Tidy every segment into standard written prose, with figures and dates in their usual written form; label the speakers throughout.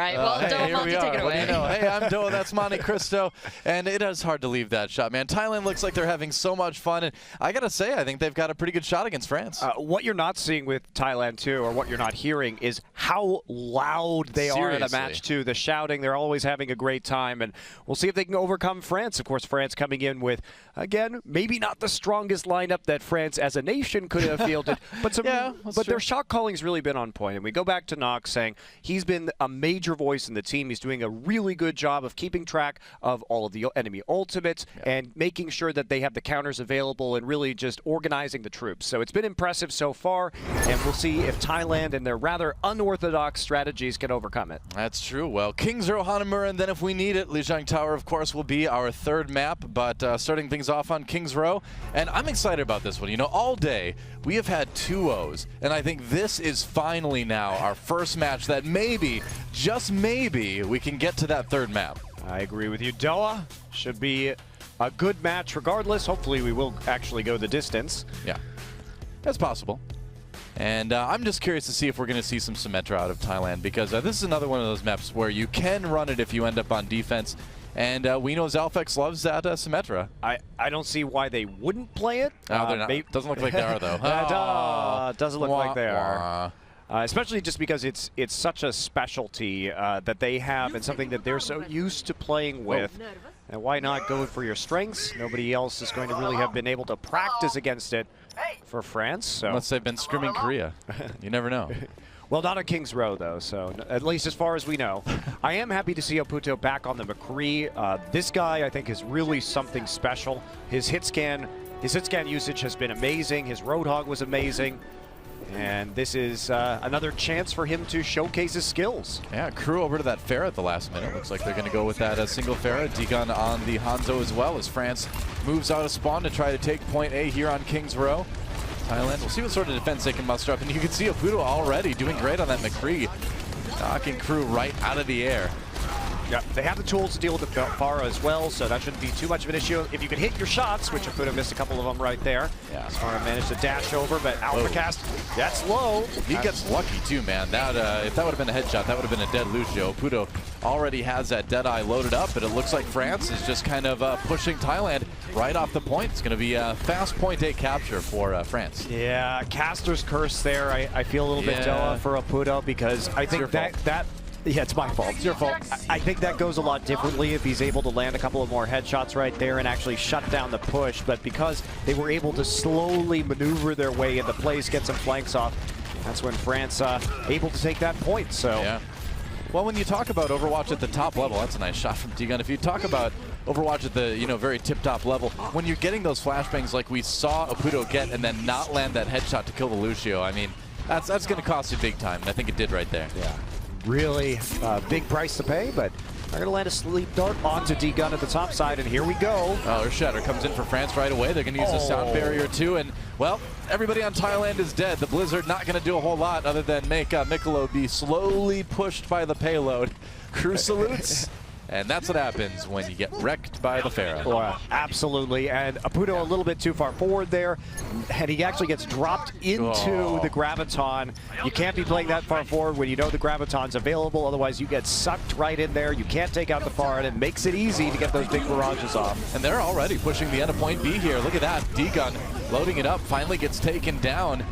Speaker 1: right. Well, Doa, why don't you take it away?
Speaker 2: Hey, I'm Doa. That's Monte Cristo. And it is hard to leave that shot, man. Thailand looks like they're having so much fun. And I got to say, I think they've got a pretty good shot against France.
Speaker 3: What you're not seeing with Thailand, too, or what you're not hearing, is how loud they are in a match, too. The shouting, they're always having a great time. And we'll see if they can overcome France. Of course, France coming in with, again, maybe not the strongest lineup that France as a nation could have fielded. But, their shot calling's really been on point. And we go back to Knox saying he's been a major voice in the team. He's doing a really good job of keeping track of all of the enemy ultimates and making sure that they have the counters available and really just organizing the troops. So it's been impressive so far, and we'll see if Thailand and their rather unorthodox strategies can overcome it.
Speaker 2: That's true. Well, Kings Row, Hanamura, and then if we need it, Lijiang Tower, of course, will be our third map, but starting things off on Kings Row. And I'm excited about this one. You know, all day we have had 2-0s, and I think this is finally now our first match that maybe, just maybe, we can get to that third map.
Speaker 3: I agree with you, Doa. Should be a good match regardless. Hopefully we will actually go the distance.
Speaker 2: Yeah, that's possible. And I'm just curious to see if we're going to see some Symmetra out of Thailand, because this is another one of those maps where you can run it if you end up on defense. And we know Zalfex loves that Symmetra.
Speaker 3: I don't see why they wouldn't play it.
Speaker 2: No, they're not. Doesn't look like they are, though.
Speaker 3: Doesn't look like they are. Especially just because it's such a specialty that they have and something that they're so used to playing with. And why not go for your strengths? Nobody else is going to really have been able to practice against it for France. So.
Speaker 2: Unless they've been scrimming Korea. You never know.
Speaker 3: Well, not on Kings Row, though, so at least as far as we know. I am happy to see Oputo back on the McCree. This guy, I think, is really something special. His hit scan usage has been amazing. His Roadhog was amazing. And this is another chance for him to showcase his skills.
Speaker 2: Yeah, crew over to that Pharah at the last minute. Looks like they're going to go with that single Pharah. D-Gun on the Hanzo as well, as France moves out of spawn to try to take point A here on Kings Row. Thailand, we'll see what sort of defense they can muster up. And you can see Oputo already doing great on that McCree, knocking crew right out of the air.
Speaker 3: Yeah, they have the tools to deal with the Pharah as well, so that shouldn't be too much of an issue. If you can hit your shots, which Oputo missed a couple of them right there.
Speaker 2: Yeah.
Speaker 3: Pharah managed to dash over, but Alpha Cast, that's low.
Speaker 2: He gets lucky too, man. That if that would have been a headshot, that would have been a dead Lucio. Oputo already has that Deadeye loaded up, but it looks like France is just kind of pushing Thailand right off the point. It's going to be a fast point A capture for France.
Speaker 3: Yeah, Caster's Curse there. I feel a little bit Doa for Oputo, because I think that yeah, it's my fault. It's your fault. I think that goes a lot differently if he's able to land a couple of more headshots right there and actually shut down the push. But because they were able to slowly maneuver their way into place, get some flanks off, that's when France able to take that point. So.
Speaker 2: Yeah. Well, when you talk about Overwatch at the top level, that's a nice shot from D-Gun. If you talk about Overwatch at the very tip-top level, when you're getting those flashbangs like we saw Oputo get and then not land that headshot to kill the Lucio, I mean, that's going to cost you big time, and I think it did right there.
Speaker 3: Yeah. Really big price to pay, but they're going to land a sleep dart onto D-Gun at the top side, and here we go.
Speaker 2: Oh, their Shatter comes in for France right away. They're going to use a sound barrier too, and, well, everybody on Thailand is dead. The Blizzard not going to do a whole lot other than make Mikolo be slowly pushed by the payload. Crew salutes. And that's what happens when you get wrecked by the Pharah.
Speaker 3: Oh, absolutely. And Oputo a little bit too far forward there. And he actually gets dropped into the Graviton. You can't be playing that far forward when you know the Graviton's available. Otherwise, you get sucked right in there. You can't take out the Pharah, and it makes it easy to get those big barrages off.
Speaker 2: And they're already pushing the end of point B here. Look at that. D-Gun loading it up. Finally gets taken down.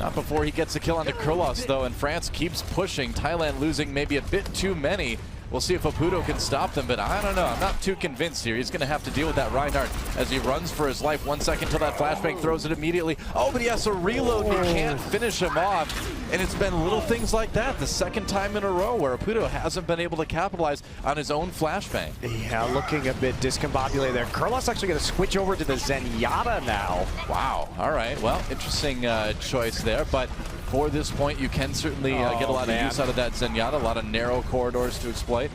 Speaker 2: Not before he gets a kill onto Kurlos, though. And France keeps pushing. Thailand losing maybe a bit too many. We'll see if Oputo can stop them, but I don't know. I'm not too convinced here. He's going to have to deal with that Reinhardt as he runs for his life. 1 second till that flashbang, throws it immediately. Oh, but he has to reload. You can't finish him off. And it's been little things like that, the second time in a row where Oputo hasn't been able to capitalize on his own flashbang.
Speaker 3: Yeah, looking a bit discombobulated there. Kurlos actually going to switch over to the Zenyatta now.
Speaker 2: Wow. All right. Well, interesting choice there, but for this point, you can certainly get a lot of use out of that Zenyatta, a lot of narrow corridors to exploit.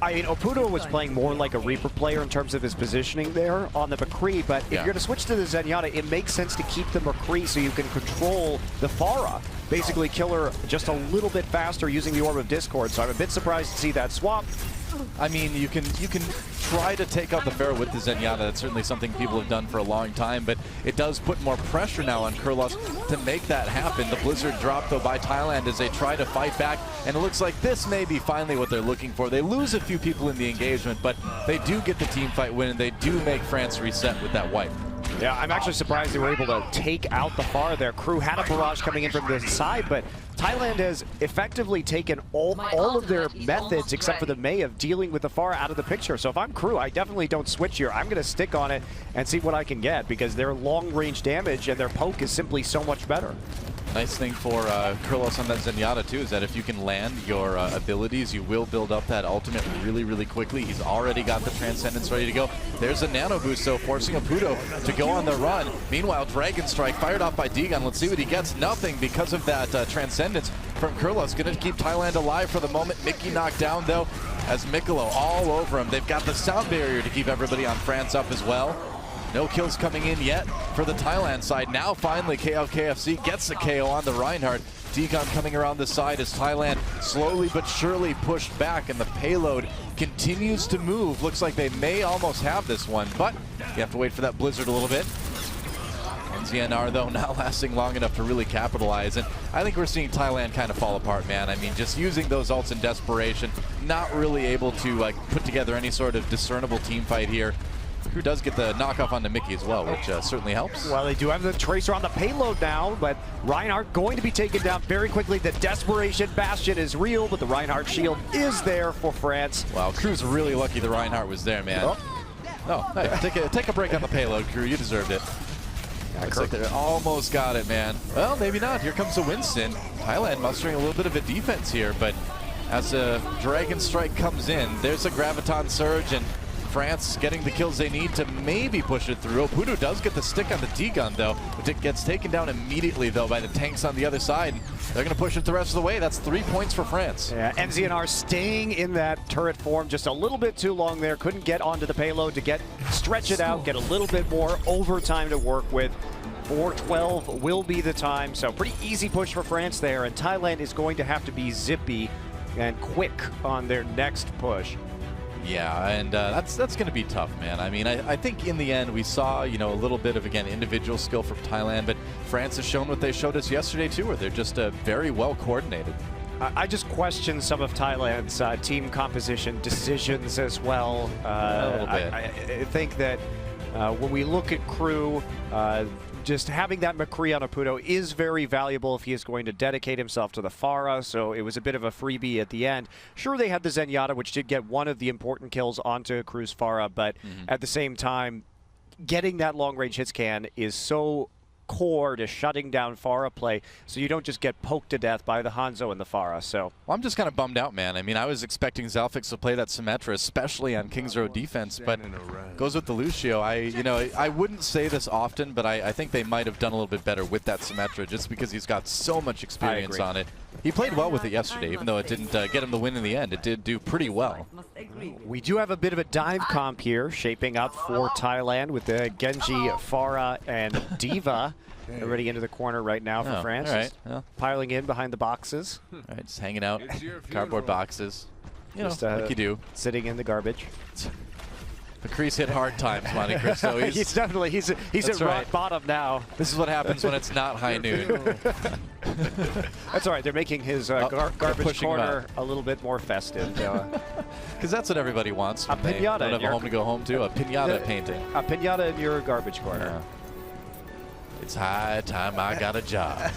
Speaker 3: I mean, Oputo was playing more like a Reaper player in terms of his positioning there on the McCree, but if you're going to switch to the Zenyatta, it makes sense to keep the McCree so you can control the Pharah. Basically kill her just a little bit faster using the Orb of Discord, so I'm a bit surprised to see that swap.
Speaker 2: I mean, you can try to take out the Pharaoh with the Zenyatta. That's certainly something people have done for a long time, but it does put more pressure now on Kurlos to make that happen. The Blizzard dropped, though, by Thailand as they try to fight back, and it looks like this may be finally what they're looking for. They lose a few people in the engagement, but they do get the team fight win, and they do make France reset with that wipe.
Speaker 3: Yeah, I'm actually surprised they were able to take out the Pharah. Their crew had a barrage coming in from the side, but Thailand has effectively taken all of their methods, except for the Mei, of dealing with the Pharah out of the picture. So if I'm crew, I definitely don't switch here. I'm going to stick on it and see what I can get, because their long-range damage and their poke is simply so much better.
Speaker 2: Nice thing for Kurlos on that Zenyatta, too, is that if you can land your abilities, you will build up that ultimate really, really quickly. He's already got the Transcendence ready to go. There's a Nano Boost, so forcing Apudo to go on the run. Meanwhile, Dragon Strike fired off by D-Gun. Let's see what he gets. Nothing because of that Transcendence from Kurlos. Going to keep Thailand alive for the moment. Mickey knocked down, though, as Mikolo all over him. They've got the sound barrier to keep everybody on France up as well. No kills coming in yet for the Thailand side. Now finally KFC gets the KO on the Reinhardt. D-Gun coming around the side as Thailand slowly but surely pushed back, and the payload continues to move. Looks like they may almost have this one, but you have to wait for that Blizzard a little bit. NZNR, though, not lasting long enough to really capitalize, and I think we're seeing Thailand kind of fall apart, man. I mean, just using those ults in desperation, not really able to put together any sort of discernible team fight here. Crew does get the knockoff onto Mickey as well, which certainly helps.
Speaker 3: Well, they do have the Tracer on the payload now, but Reinhardt going to be taken down very quickly. The Desperation Bastion is real, but the Reinhardt shield is there for France.
Speaker 2: Wow, Crew's really lucky the Reinhardt was there, man. Oh, hey, take a break on the payload, Crew. You deserved it. Looks like they almost got it, man. Well, maybe not. Here comes the Winston. Thailand mustering a little bit of a defense here, but as a Dragon Strike comes in, there's a Graviton Surge, and France getting the kills they need to maybe push it through. Apudo does get the stick on the D-Gun, though, but it gets taken down immediately, though, by the tanks on the other side. They're going to push it the rest of the way. That's 3 points for France. Yeah,
Speaker 3: NZNR staying in that turret form just a little bit too long there. Couldn't get onto the payload to stretch it out, get a little bit more overtime to work with. 4:12 will be the time, so pretty easy push for France there, and Thailand is going to have to be zippy and quick on their next push.
Speaker 2: Yeah, and that's going to be tough, man. I mean, I think in the end we saw, a little bit of, again, individual skill from Thailand, but France has shown what they showed us yesterday, too, where they're just very well coordinated.
Speaker 3: I just question some of Thailand's team composition decisions as well.
Speaker 2: A little bit.
Speaker 3: I think that when we look at Crew, just having that McCree on Apudo is very valuable if he is going to dedicate himself to the Pharah, so it was a bit of a freebie at the end. Sure, they had the Zenyatta, which did get one of the important kills onto Crew's Pharah, but at the same time, getting that long-range hit scan is so core to shutting down Pharah play, so you don't just get poked to death by the Hanzo and the Pharah. So
Speaker 2: well, I'm just kind of bummed out, man. I mean, I was expecting Zalfix to play that Symmetra, especially on King's Row defense, but goes with the Lucio. I wouldn't say this often, but I think they might have done a little bit better with that Symmetra, just because he's got so much experience on it. He played well with it yesterday, even though it didn't get him the win in the end. It did do pretty well.
Speaker 3: We do have a bit of a dive comp here shaping up for Thailand with the Genji, Pharah, and Diva. Already into the corner right now for France.
Speaker 2: All right. Well,
Speaker 3: piling in behind the boxes.
Speaker 2: All right, just hanging out, cardboard boxes. Just, like you do.
Speaker 3: Sitting in the garbage.
Speaker 2: McCree's hit hard times, Monte Cristo.
Speaker 3: He's definitely he's at rock bottom now.
Speaker 2: This is what happens when it's not high noon.
Speaker 3: That's all right. They're making his garbage corner a little bit more festive.
Speaker 2: Because that's what everybody wants.
Speaker 3: A pinata.
Speaker 2: Don't have a home to go home to. A pinata painting.
Speaker 3: A pinata in your garbage corner.
Speaker 2: Yeah. It's high time I got a job.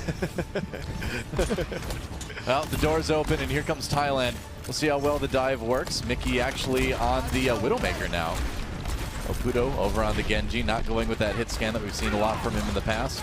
Speaker 2: Well, the door's open, and here comes Thailand. We'll see how well the dive works. Mickey actually on the Widowmaker now. Apudo over on the Genji, not going with that hit scan that we've seen a lot from him in the past.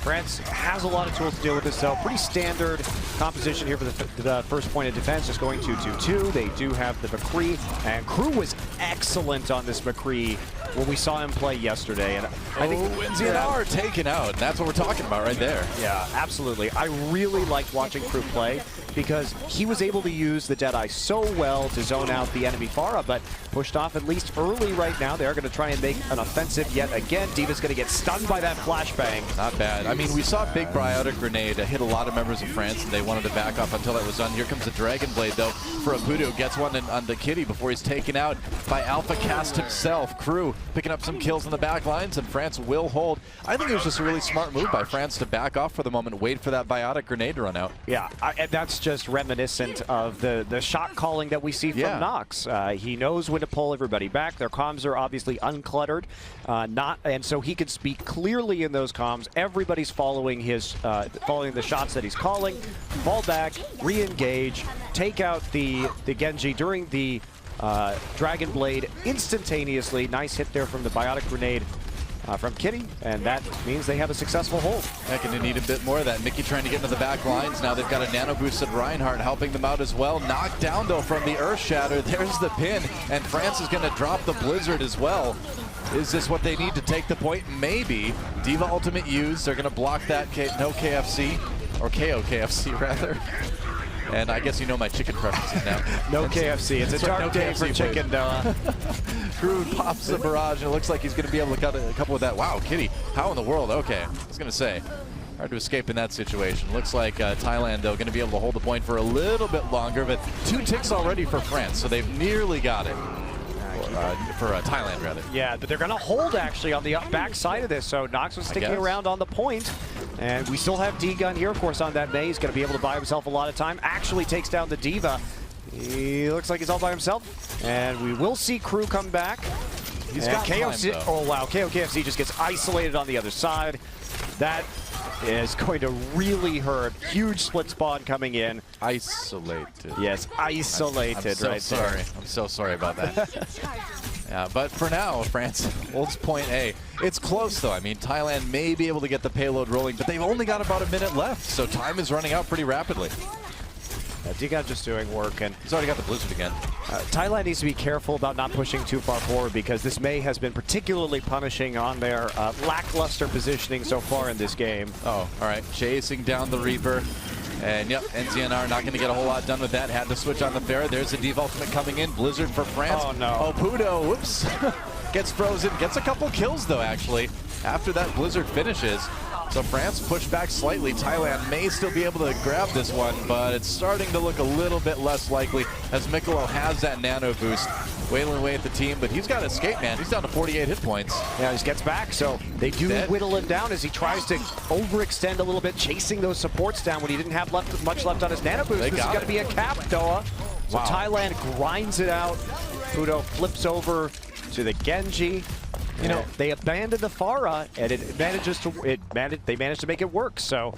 Speaker 3: France has a lot of tools to deal with this, though. Pretty standard composition here for the first point of defense, just going 2-2-2. They do have the McCree, and Crew was excellent on this McCree when we saw him play yesterday. And I think
Speaker 2: NZNR taken out. That's what we're talking about right there.
Speaker 3: Yeah, absolutely. I really liked watching Crew play. because he was able to use the Deadeye so well to zone out the enemy Pharah, but pushed off at least early right now. They're going to try and make an offensive yet again. D.Va's going to get stunned by that flashbang.
Speaker 2: Not bad. I mean, we saw Big Biotic Grenade hit a lot of members of France, and they wanted to back off until that was done. Here comes the Dragon Blade, though, for Apudo. Gets one on the Kitty before he's taken out by Alpha Cast himself. Crew picking up some kills in the back lines, and France will hold. I think it was just a really smart move by France to back off for the moment, wait for that Biotic Grenade to run out.
Speaker 3: Yeah, and that's just reminiscent of the shot calling that we see from Nox. He knows when to pull everybody back. Their comms are obviously uncluttered, and so he can speak clearly in those comms. Everybody's following his following the shots that he's calling. Fall back, re-engage, take out the Genji during the Dragon Blade instantaneously. Nice hit there from the Biotic Grenade from Kitty, and that means they have a successful hold.
Speaker 2: Heck, and they need a bit more of that. Mickey trying to get into the back lines. Now they've got a nano boosted Reinhardt helping them out as well. Knocked down, though, from the Earth Shatter. There's the pin, and France is going to drop the Blizzard as well. Is this what they need to take the point? Maybe. D.Va ultimate used. They're going to block that no KFC, or KO KFC, rather. And I guess you know my chicken preferences now.
Speaker 3: No KFC. It's a dark day for chicken, Noah.
Speaker 2: Crew pops the barrage, and it looks like he's going to be able to cut a couple with that. Wow, Kitty, how in the world? Okay, I was going to say, hard to escape in that situation. Looks like Thailand, though, going to be able to hold the point for a little bit longer, but 2 ticks already for France, so they've nearly got it. For Thailand, rather.
Speaker 3: Yeah, but they're going to hold, actually, on the back side of this, so Nox was sticking around on the point. And we still have D-Gun here, of course, on that May. He's going to be able to buy himself a lot of time. Actually takes down the D.Va. He looks like he's all by himself. And we will see Crew come back.
Speaker 2: He's got
Speaker 3: KOC,
Speaker 2: time,
Speaker 3: oh, wow. KOKFC just gets isolated on the other side. That is going to really hurt. Huge split spawn coming in.
Speaker 2: Isolated.
Speaker 3: Yes, isolated.
Speaker 2: I'm so
Speaker 3: right
Speaker 2: sorry.
Speaker 3: there.
Speaker 2: I'm so sorry about that. Yeah, but for now, France holds point A. It's close, though. I mean, Thailand may be able to get the payload rolling, but they've only got about a minute left, so time is running out pretty rapidly.
Speaker 3: D-Gun just doing work, and
Speaker 2: he's already got the Blizzard again.
Speaker 3: Thailand needs to be careful about not pushing too far forward, because this May has been particularly punishing on their lackluster positioning so far in this game.
Speaker 2: Oh, all right. Chasing down the Reaper. And yep, NZNR not going to get a whole lot done with that. Had to switch on the Pharah. There's the D.Va ultimate coming in. Blizzard for France.
Speaker 3: Oh, no.
Speaker 2: Apudo, whoops. Gets frozen. Gets a couple kills, though, actually, after that Blizzard finishes. So France pushed back slightly. Thailand may still be able to grab this one, but it's starting to look a little bit less likely as Mikolo has that nano boost. Wailing away at the team, but he's got escape, man. He's down to 48 hit points.
Speaker 3: Yeah, he gets back, so they do whittle him down as he tries to overextend a little bit, chasing those supports down when he didn't have much left on his nano boost. This is going to be a cap, Noah. So Thailand grinds it out. Pudo flips over to the Genji. You know, they abandoned the Pharah, and they managed to make it work. So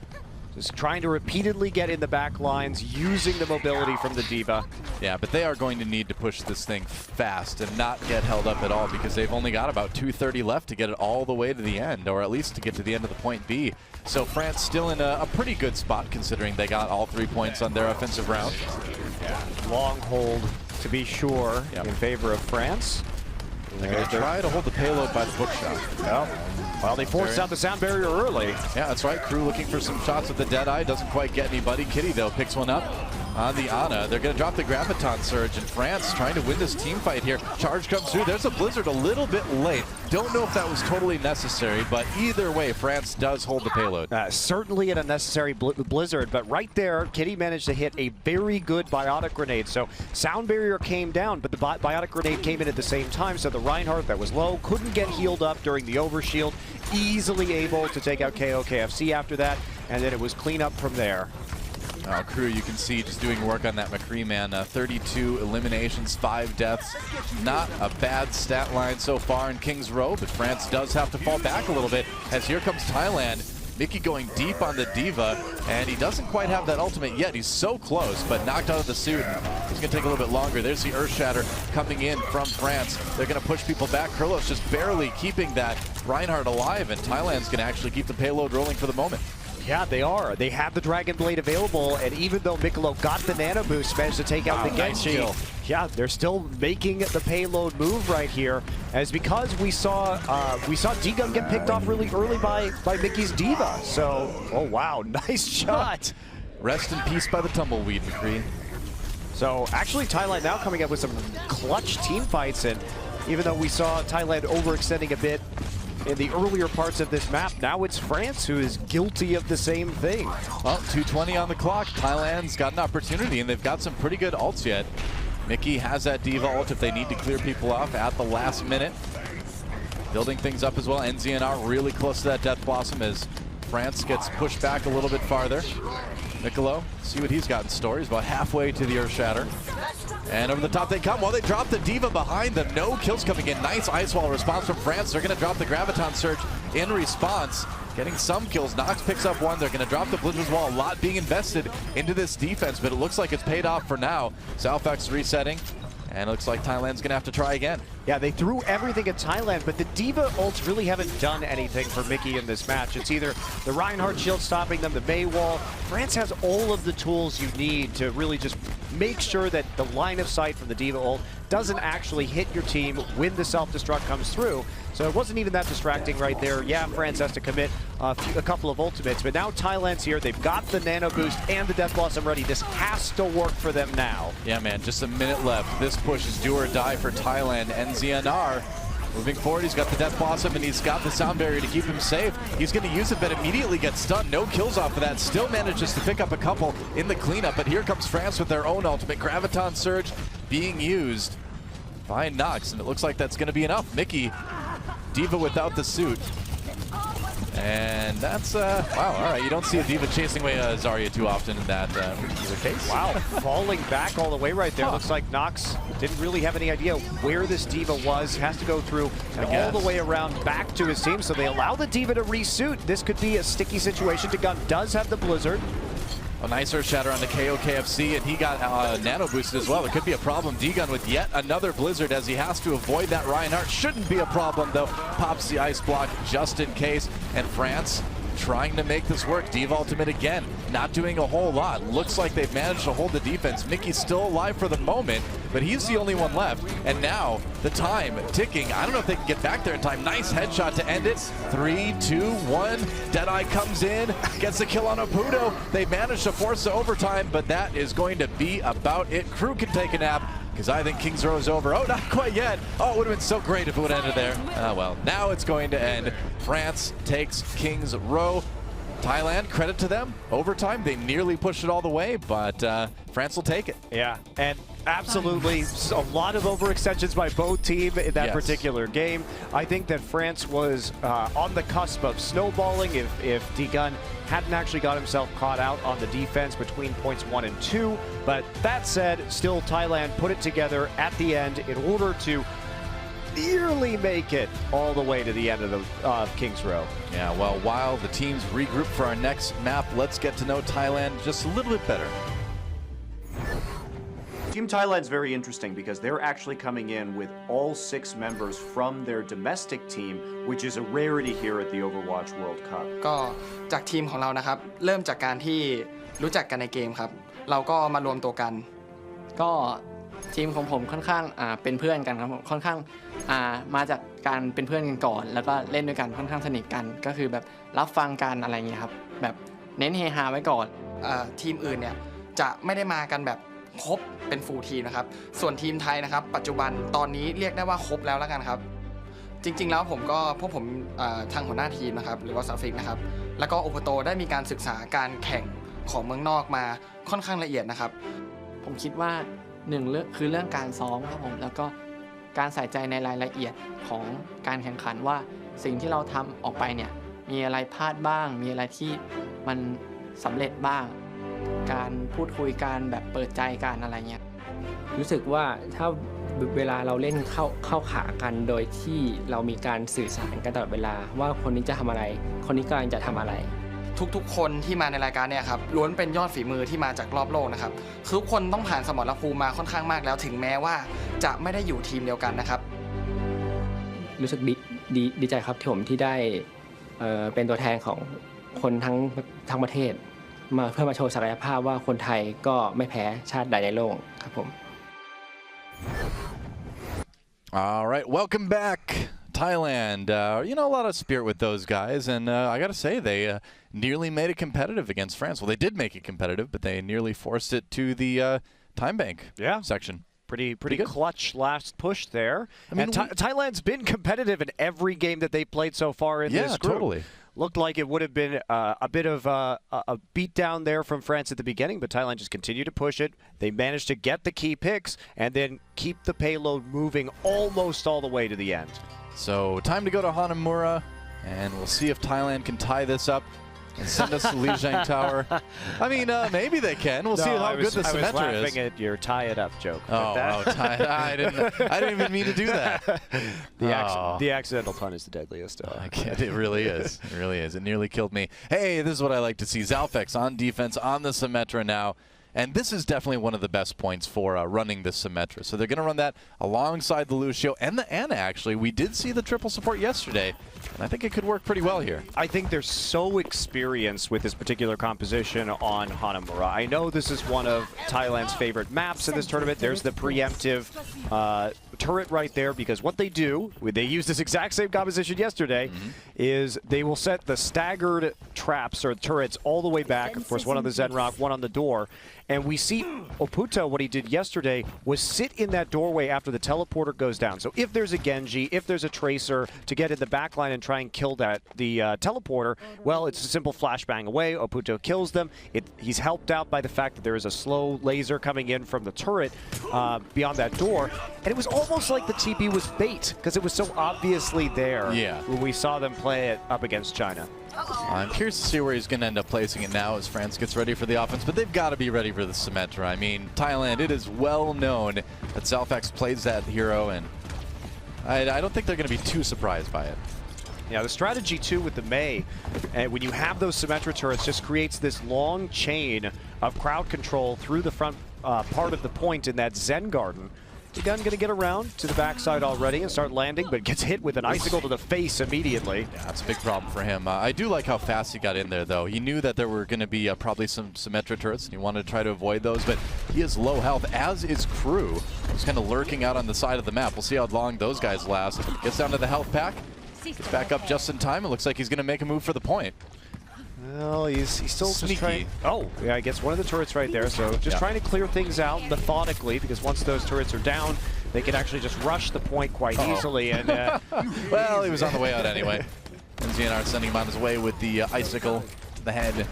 Speaker 3: just trying to repeatedly get in the back lines, using the mobility from the D.Va.
Speaker 2: Yeah, but they are going to need to push this thing fast and not get held up at all, because they've only got about 2:30 left to get it all the way to the end, or at least to get to the end of the point B. So France still in a pretty good spot, considering they got all 3 points on their offensive round.
Speaker 3: Yeah, long hold to be sure in favor of France.
Speaker 2: They're going to try to hold the payload by the bookshot.
Speaker 3: Well, they forced out the sound barrier early.
Speaker 2: Yeah, that's right. Crew looking for some shots with the Deadeye. Doesn't quite get anybody. Kitty, though, picks one up on the Ana. They're going to drop the Graviton Surge, and France trying to win this team fight here. Charge comes through. There's a Blizzard a little bit late. Don't know if that was totally necessary, but either way, France does hold the payload.
Speaker 3: Certainly an unnecessary Blizzard, but right there, Kitty managed to hit a very good Biotic Grenade. So sound barrier came down, but the Biotic Grenade came in at the same time, so the Reinhardt that was low couldn't get healed up during the overshield. Easily able to take out KOKFC after that, and then it was clean up from there.
Speaker 2: Crew, you can see just doing work on that McCree, man. 32 eliminations, 5 deaths. Not a bad stat line so far in King's Row, but France does have to fall back a little bit as here comes Thailand. Mickey going deep on the D.Va, and he doesn't quite have that ultimate yet. He's so close, but knocked out of the suit. He's going to take a little bit longer. There's the Earth Shatter coming in from France. They're going to push people back. Kurlos just barely keeping that Reinhardt alive, and Thailand's going to actually keep the payload rolling for the moment.
Speaker 3: Yeah, they are. They have the Dragon Blade available, and even though Mikolo got the nano boost, managed to take out the Genji.
Speaker 2: Nice,
Speaker 3: yeah, they're still making the payload move right here, as because we saw D-Gun get picked off really early by Mickey's D.Va. So, oh wow, nice shot.
Speaker 2: Rest in peace by the tumbleweed, McCree.
Speaker 3: So actually Thailand now coming up with some clutch team fights, and even though we saw Thailand overextending a bit in the earlier parts of this map, now it's France who is guilty of the same thing.
Speaker 2: Well, 2:20 on the clock. Thailand's got an opportunity, and they've got some pretty good ults yet. Mickey has that Diva ult if they need to clear people off at the last minute. Building things up as well. NZNR really close to that Death Blossom as France gets pushed back a little bit farther. Niccolo, see what he's got in store. He's about halfway to the Earth Shatter. And over the top they come. Well, they drop the Diva behind them. No kills coming in. Nice Ice Wall response from France. They're going to drop the Graviton Surge in response. Getting some kills. Nox picks up one. They're going to drop the Blizzard's Wall. A lot being invested into this defense, but it looks like it's paid off for now. Salfax resetting. And it looks like Thailand's going to have to try again.
Speaker 3: Yeah, they threw everything at Thailand, but the Diva ults really haven't done anything for Mickey in this match. It's either the Reinhardt shield stopping them, the Mei wall. France has all of the tools you need to really just make sure that the line of sight from the Diva ult doesn't actually hit your team when the self-destruct comes through. So it wasn't even that distracting right there. Yeah, France has to commit a couple of ultimates, but now Thailand's here. They've got the Nano Boost and the Death Blossom ready. This has to work for them now.
Speaker 2: Yeah, man, just a minute left. This push is do or die for Thailand. NZNR moving forward. He's got the Death Blossom and he's got the Sound Barrier to keep him safe. He's going to use it, but immediately gets stunned. No kills off of that. Still manages to pick up a couple in the cleanup, but here comes France with their own ultimate. Graviton Surge being used by Nox, and it looks like that's going to be enough. Mickey, Diva without the suit. And that's, wow, all right. You don't see a Diva chasing away Zarya too often in that particular case.
Speaker 3: Wow, falling back all the way right there. Looks like Nox didn't really have any idea where this Diva was. Has to go through and all the way around back to his team. So they allow the Diva to resuit. This could be a sticky situation. Gun does have the Blizzard.
Speaker 2: A nice Earth Shatter on the KOKFC, and he got Nano boosted as well. It could be a problem. D-Gun with yet another Blizzard as he has to avoid that Reinhardt. Shouldn't be a problem, though. Pops the Ice Block just in case. And France trying to make this work. Diva ultimate again. Not doing a whole lot. Looks like they've managed to hold the defense. Mickey's still alive for the moment, but he's the only one left. And now the time ticking. I don't know if they can get back there in time. Nice headshot to end it. 3, 2, 1. Deadeye comes in, gets the kill on Oputo. They managed to force the overtime, but that is going to be about it. Crew can take a nap, because I think King's Row is over. Oh, not quite yet. Oh, it would have been so great if it would have ended there. Well, now it's going to end. France takes King's Row. Thailand, credit to them. Overtime, they nearly pushed it all the way, but France will take it.
Speaker 3: Yeah, and absolutely a lot of overextensions by both teams in that particular game. I think that France was on the cusp of snowballing if D-Gun hadn't actually got himself caught out on the defense between points 1 and 2. But that said, still Thailand put it together at the end in order to nearly make it all the way to the end of the King's Row.
Speaker 2: Yeah, well, while the teams regroup for our next map, let's get to know Thailand just a little bit better.
Speaker 1: Team Thailand's very interesting because they're actually coming in with all 6 members from their domestic team, which is a rarity here at the Overwatch World Cup.
Speaker 4: ก็จากทีมของเรานะครับเริ่มจากการที่รู้จักกันในเกมครับเราก็มารวมตัวกันก็ทีมของผมค่อนข้างเป็นเพื่อนกันครับค่อนข้างมาจากการเป็นเพื่อนกันก่อนแล้วก็เล่นด้วยกันค่อนข้างสนิทกันก็คือแบบรับฟังกันอะไรเงี้ยครับแบบเน้นเฮฮาไว้ก่อนทีมอื่นเนี่ยจะไม่ได้มากันแบบครบเป็นฟูลทีมนะครับส่วนทีมไทยนะครับปัจจุบันตอนนี้เรียกได้ว่าครบแล้วกันครับจริงๆแล้วพวกผมทางหัวหน้าทีมนะครับหรือว่าซาฟิกนะครับแล้วก็โอโปโตได้มีการศึกษาการแข่งของเมืองนอกมาค่อนข้างละเอียดนะครับผมคิดว่าหนึ่งเรื่องคือเรื่องการซ้อมครับผมแล้วก็การใส่ใจในรายละเอียดของการแข่งขันว่าสิ่งที่เราทำออกไปเนี่ยมีอะไรพลาดบ้างมีอะไรที่มันสำเร็จบ้างการพูดคุยกันแบบเปิดใจกันอะไรเงี้ยรู้สึกว่าถ้าเวลาเราเล่นเข้าขากันโดยที่เรามีการสื่อสารกันตลอดเวลาว่าคนนี้จะทำอะไรคนนี้กำลังจะทำอะไรทุกๆคนที่มาในรายการเนี่ยครับล้วนเป็นยอดฝีมือที่มาจากรอบโลกนะครับทุกคนต้องผ่านสมรภูมิมาค่อนข้างมากแล้วถึงแม้ว่าจะไม่ได้อยู่ทีมเดียวกันนะครับรู้สึกดีใจครับที่ผมที่ได้เป็นตัวแทนของคนทั้งประเทศมาเพื่อมาโชว์ศักยภาพว่าคนไทยก็ไม่แพ้ชาติใดในโลกครับผม
Speaker 2: All right, welcome back. Thailand, you know, a lot of spirit with those guys, and I got to say, they nearly made it competitive against France. Well, they did make it competitive, but they nearly forced it to the time bank section.
Speaker 3: Pretty clutch last push there. I mean, Thailand's been competitive in every game that they played so far in this group.
Speaker 2: Totally.
Speaker 3: Looked like it would have been a bit of a beatdown there from France at the beginning, but Thailand just continued to push it. They managed to get the key picks and then keep the payload moving almost all the way to the end. So
Speaker 2: time to go to Hanamura, and we'll see if Thailand can tie this up and send us to Lijiang Tower. I mean, maybe they can. We'll see how good the Symmetra is.
Speaker 3: I was laughing at your tie it up joke.
Speaker 2: I didn't even mean to do that.
Speaker 3: The accidental pun is the deadliest.
Speaker 2: It really is. It really is. It nearly killed me. Hey, this is what I like to see. Zalfex on defense on the Symmetra now. And this is definitely one of the best points for running the Symmetra. So they're going to run that alongside the Lucio and the Ana, actually. We did see the triple support yesterday, and I think it could work pretty well here. I think they're so experienced with this particular composition on Hanamura. I know this is one of Thailand's favorite maps in this tournament. There's the preemptive turret right there, because what they do, they use this exact same composition yesterday, is they will set the staggered traps or turrets all the way back. Of course, one on the Zenrock, one on the door. And we see Oputo, what he did yesterday was sit in that doorway after the teleporter goes down. So if there's a Genji, if there's a Tracer to get in the backline and try and kill the teleporter, well, it's a simple flashbang away. Oputo kills them. He's helped out by the fact that there is a slow laser coming in from the turret beyond that door. And it was almost like the TP was bait, because it was so obviously there when we saw them play it up against China. I'm curious to see where he's going to end up placing it now as France gets ready for the offense, but they've got to be ready for the Symmetra. I mean, Thailand, it is well known that Zalfex plays that hero, and I don't think they're going to be too surprised by it. Yeah, the strategy, too, with the Mei, when you have those Symmetra turrets, just creates this long chain of crowd control through the front part of the point in that Zen Garden. The gun going to get around to the backside already and start landing, but gets hit with an icicle to the face immediately. Yeah, that's a big problem for him. I do like how fast he got in there, though. He knew that there were going to be probably some Symmetra turrets, and he wanted to try to avoid those, but he is low health, as is Crew. He's kind of lurking out on the side of the map. We'll see how long those guys last. Gets down to the health pack. Gets back up just in time. It looks like he's going to make a move for the point. Well, he's still sneaky. Oh, yeah, I guess one of the turrets right there. So just trying to clear things out methodically, because once those turrets are down, they can actually just rush the point quite easily. And well, he was on the way out anyway. And ZNR sending him on his way with the icicle to the head.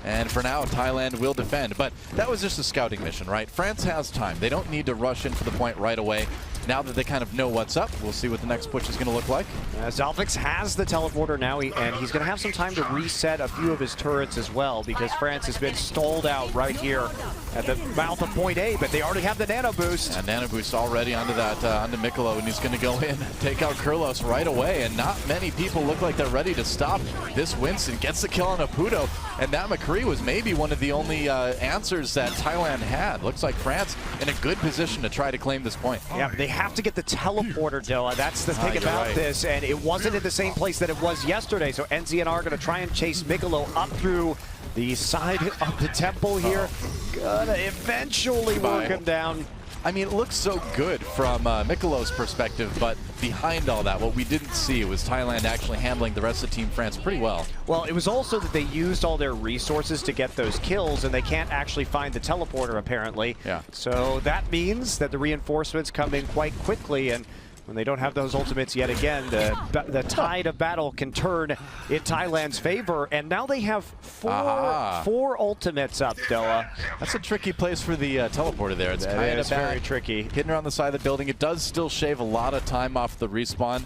Speaker 2: And for now, Thailand will defend. But that was just a scouting mission, right? France has time. They don't need to rush in for the point right away. Now that they kind of know what's up, we'll see what the next push is going to look like. Zalfex has the teleporter now, and he's going to have some time to reset a few of his turrets as well, because France has been stalled out right here at the mouth of point A, but they already have the nano boost. And nano boost already onto that, onto Mikolo, and he's going to go in, take out Kurlos right away, and not many people look like they're ready to stop this Winston. Gets the kill on Oputo, and that McCree was maybe one of the only answers that Thailand had. Looks like France in a good position to try to claim this point. Yeah, they have to get the teleporter, Doa. That's the thing about this, and it wasn't in the same place that it was yesterday, so NZNR are going to try and chase Mikolo up through the side of the temple here. Gonna eventually work him down. I mean, it looks so good from Mikolo's perspective, but behind all that, what we didn't see was Thailand actually handling the rest of Team France pretty well. Well, it was also that they used all their resources to get those kills, and they can't actually find the teleporter, apparently. Yeah. So that means that the reinforcements come in quite quickly, and when they don't have those ultimates yet again, the tide of battle can turn in Thailand's favor, and now they have four ultimates up, Doa. That's a tricky place for the teleporter there. It's kind of very tricky. Hitting her on the side of the building. It does still shave a lot of time off the respawn.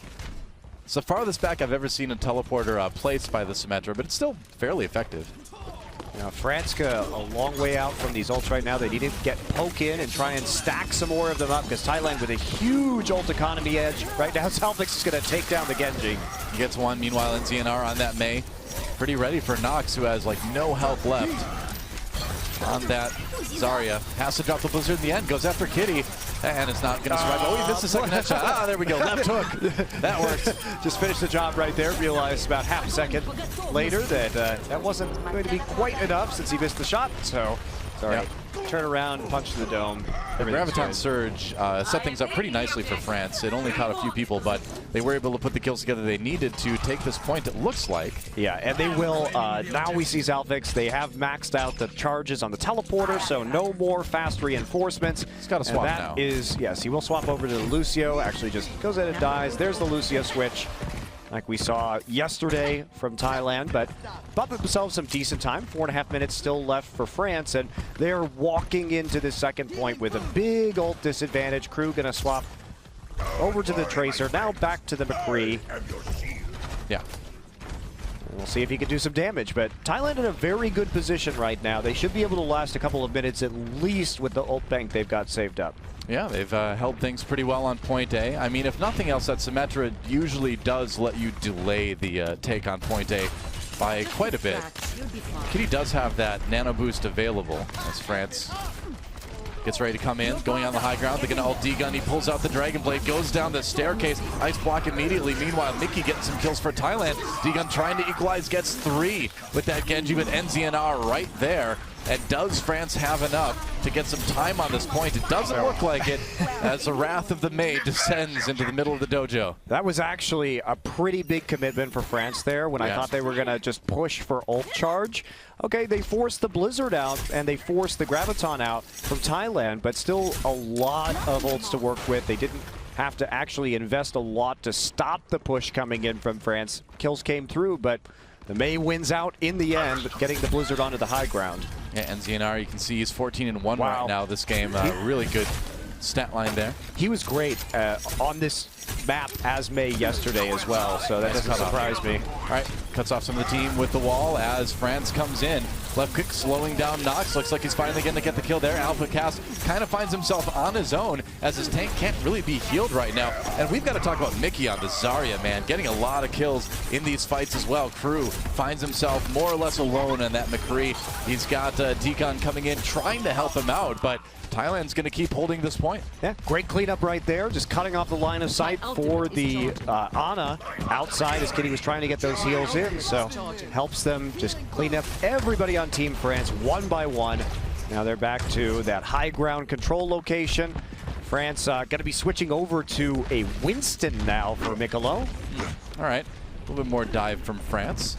Speaker 2: It's the farthest back I've ever seen a teleporter placed by the Symmetra, but it's still fairly effective. Now, France a long way out from these ults right now. They need to get poke in and try and stack some more of them up, because Thailand with a huge ult economy edge. Right now, Zalfex is going to take down the Genji. He gets one. Meanwhile, NZNR on that Mei. Pretty ready for Nox, who has like no health left on that Zarya. Has to drop the blizzard in the end. Goes after Kitty. And it's not going to survive. Oh, he missed the second headshot. Ah, there we go. Left hook. That worked. Just finished the job right there. Realized about half a second later that that wasn't going to be quite enough since he missed the shot. So
Speaker 3: Sorry.
Speaker 2: Yep.
Speaker 3: Turn around, punch the dome.
Speaker 2: The Graviton Surge set things up pretty nicely for France. It only caught a few people, but they were able to put the kills together they needed to take this point, it looks like.
Speaker 3: Yeah, and they will. Now we see Zalvix. They have maxed out the charges on the teleporter, so no more fast reinforcements.
Speaker 2: He's got to swap now.
Speaker 3: Yes, he will swap over to the Lucio. Actually just goes in and dies. There's the Lucio switch, like we saw yesterday from Thailand, but bought themselves some decent time. 4.5 minutes still left for France, and they're walking into the second point with a big ult disadvantage. Crew gonna swap over to the Tracer, now back to the McCree.
Speaker 2: Yeah.
Speaker 3: We'll see if he can do some damage, but Thailand in a very good position right now. They should be able to last a couple of minutes at least with the ult bank they've got saved up.
Speaker 2: Yeah, they've held things pretty well on point A. I mean, if nothing else, that Symmetra usually does let you delay the take on point A by quite a bit. Kitty does have that nano boost available as France gets ready to come in, going on the high ground. They're going to ult D-Gun. He pulls out the Dragon Blade, goes down the staircase. Ice block immediately. Meanwhile, Mickey getting some kills for Thailand. D-Gun trying to equalize, gets 3 with that Genji, but NZNR right there. And does France have enough to get some time on this point? It doesn't look like it as the wrath of the maid descends into the middle of the dojo.
Speaker 3: That was actually a pretty big commitment for France there when I thought they were going to just push for ult charge. Okay, they forced the Blizzard out and they forced the Graviton out from Thailand, but still a lot of ults to work with. They didn't have to actually invest a lot to stop the push coming in from France. Kills came through, but the Mei wins out in the end, getting the Blizzard onto the high ground.
Speaker 2: Yeah, NZNR, you can see he's 14-1 right now this game. Really good stat line there.
Speaker 3: He was great on this map as Mei yesterday as well, so that doesn't surprise me.
Speaker 2: All right, cuts off some of the team with the wall as France comes in. Left kick slowing down Nox. Looks like he's finally going to get the kill there. Alpha Cast kind of finds himself on his own as his tank can't really be healed right now. And we've got to talk about Mickey on the Zarya, man. Getting a lot of kills in these fights as well. Crew finds himself more or less alone on that McCree. He's got D-Gun coming in trying to help him out, but Thailand's going to keep holding this point.
Speaker 3: Yeah, great cleanup right there. Just cutting off the line of sight for the Ana outside as Kitty was trying to get those heals in. So helps them just clean up everybody on Team France one by one. Now they're back to that high ground control location. France going to be switching over to a Winston now for Mikolo.
Speaker 2: All right, a little bit more dive from France.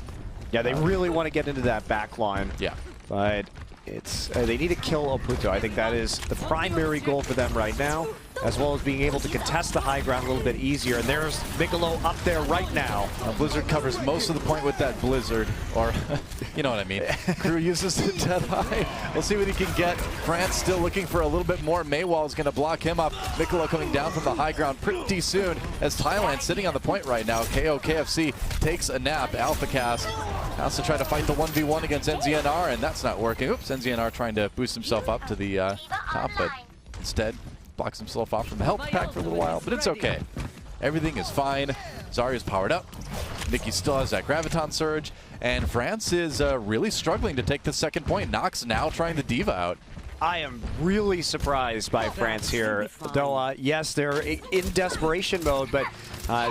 Speaker 3: Yeah, they really want to get into that back line.
Speaker 2: Yeah.
Speaker 3: But it's they need to kill Oputo. I think that is the primary goal for them right now, as well as being able to contest the high ground a little bit easier. And there's Mikolo up there right now.
Speaker 2: Blizzard covers most of the point with that Blizzard, or you know what I mean. Crew uses the Death Eye. We'll see what he can get. France still looking for a little bit more. Maywall is going to block him up. Mikolo coming down from the high ground pretty soon as Thailand sitting on the point right now. KO KFC takes a nap. Alpha Cast has to try to fight the 1v1 against NZNR, and that's not working. Oops, NZNR trying to boost himself up to the top, but instead blocks himself off from the health pack for a little while, but it's okay. Everything is fine. Zarya's powered up. Mickey still has that Graviton Surge, and France is really struggling to take the second point. Nox now trying the Diva out.
Speaker 3: I am really surprised by France here, though, yes, they're in desperation mode, but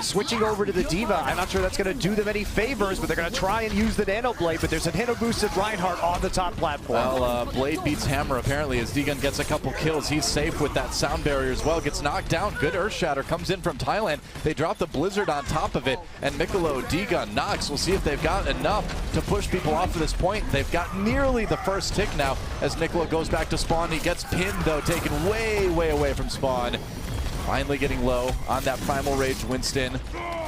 Speaker 3: switching over to the Diva, I'm not sure that's going to do them any favors, but they're going to try and use the Nano Blade, but there's a Nano boosted Reinhardt on the top platform.
Speaker 2: Well, Blade beats Hammer apparently as D-Gun gets a couple kills. He's safe with that sound barrier as well. Gets knocked down. Good Earth Shatter comes in from Thailand. They drop the Blizzard on top of it, and Mikolo, D-Gun, Nox, we'll see if they've got enough to push people off of this point. They've got nearly the first tick now as Mikolo goes back to spawn. He gets pinned though, taken way away from spawn. Finally getting low on that Primal Rage Winston.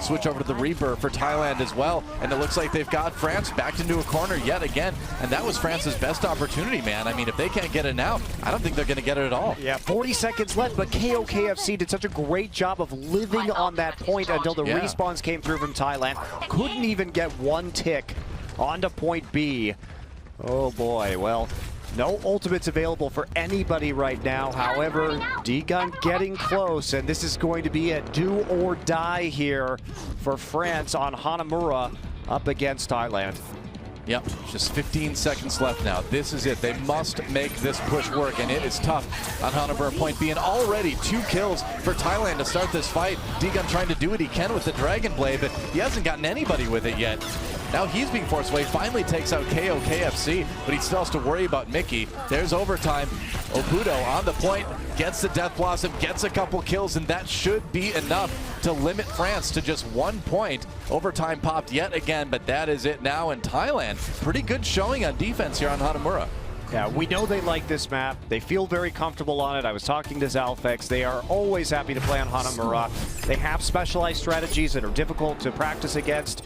Speaker 2: Switch over to the Rebirth for Thailand as well. And it looks like they've got France backed into a corner yet again. And that was France's best opportunity, man. I mean, if they can't get it now, I don't think they're going to get it at all.
Speaker 3: Yeah, 40 seconds left, but KOKFC did such a great job of living on that point until the respawns came through from Thailand. Couldn't even get one tick onto point B. Oh boy, well, no ultimates available for anybody right now. However, D-Gun getting close, and this is going to be a do or die here for France on Hanamura up against Thailand.
Speaker 2: Yep, just 15 seconds left now. This is it. They must make this push work, and it is tough on Hanamura point B. And already 2 kills for Thailand to start this fight. D-Gun trying to do what he can with the Dragon Blade, but he hasn't gotten anybody with it yet. Now he's being forced away, finally takes out KOKFC, but he still has to worry about Mickey. There's overtime. Oputo on the point, gets the Death Blossom, gets a couple kills, and that should be enough to limit France to just 1 point. Overtime popped yet again, but that is it now in Thailand. Pretty good showing on defense here on Hanamura.
Speaker 3: Yeah, we know they like this map. They feel very comfortable on it. I was talking to Zalfex. They are always happy to play on Hanamura. They have specialized strategies that are difficult to practice against,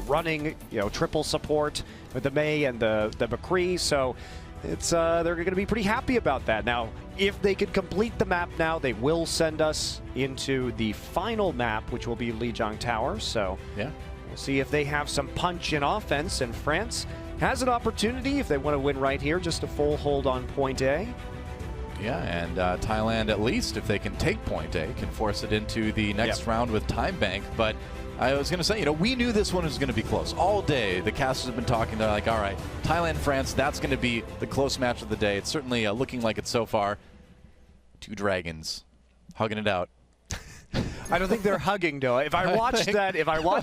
Speaker 3: running, triple support with the Mei and the McCree. So it's they're going to be pretty happy about that. Now, if they could complete the map now, they will send us into the final map, which will be Lijiang Tower. So
Speaker 2: yeah,
Speaker 3: we'll see if they have some punch in offense, and France has an opportunity, if they want to win right here, just a full hold on point A.
Speaker 2: Yeah, and Thailand, at least, if they can take point A, can force it into the next round with Time Bank. But I was going to say, we knew this one was going to be close. All day, the casters have been talking. They're like, all right, Thailand, France, that's going to be the close match of the day. It's certainly looking like it so far. Two dragons hugging it out.
Speaker 3: I don't think they're hugging, though. If I watched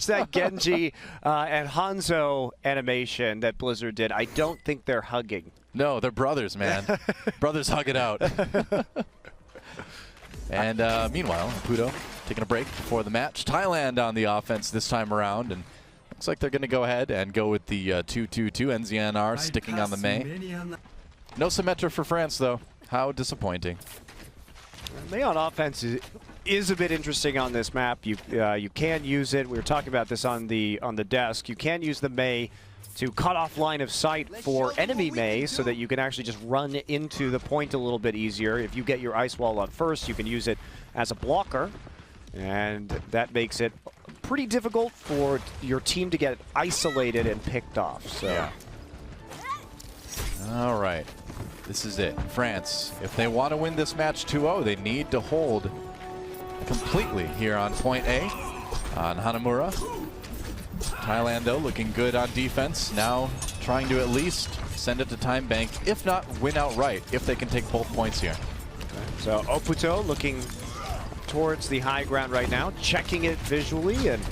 Speaker 3: that Genji and Hanzo animation that Blizzard did, I don't think they're hugging.
Speaker 2: No, they're brothers, man. Brothers hug it out. And meanwhile, Puto taking a break before the match. Thailand on the offense this time around, and looks like they're going to go ahead and go with the 2-2-2. NZNR sticking on the Mei. No Symmetra for France, though. How disappointing.
Speaker 3: Mei on offense is a bit interesting on this map. You can use it. We were talking about this on the desk. You can use the Mei to cut off line of sight for enemy Mei so that you can actually just run into the point a little bit easier. If you get your ice wall up first, you can use it as a blocker, and that makes it pretty difficult for your team to get isolated and picked off. So.
Speaker 2: Yeah. All right. This is it. France, if they want to win this match 2-0, they need to hold completely here on point A on Hanamura. Thailand, though, looking good on defense. Now trying to at least send it to Time Bank, if not win outright, if they can take both points here.
Speaker 3: So Oputo looking towards the high ground right now, checking it visually, and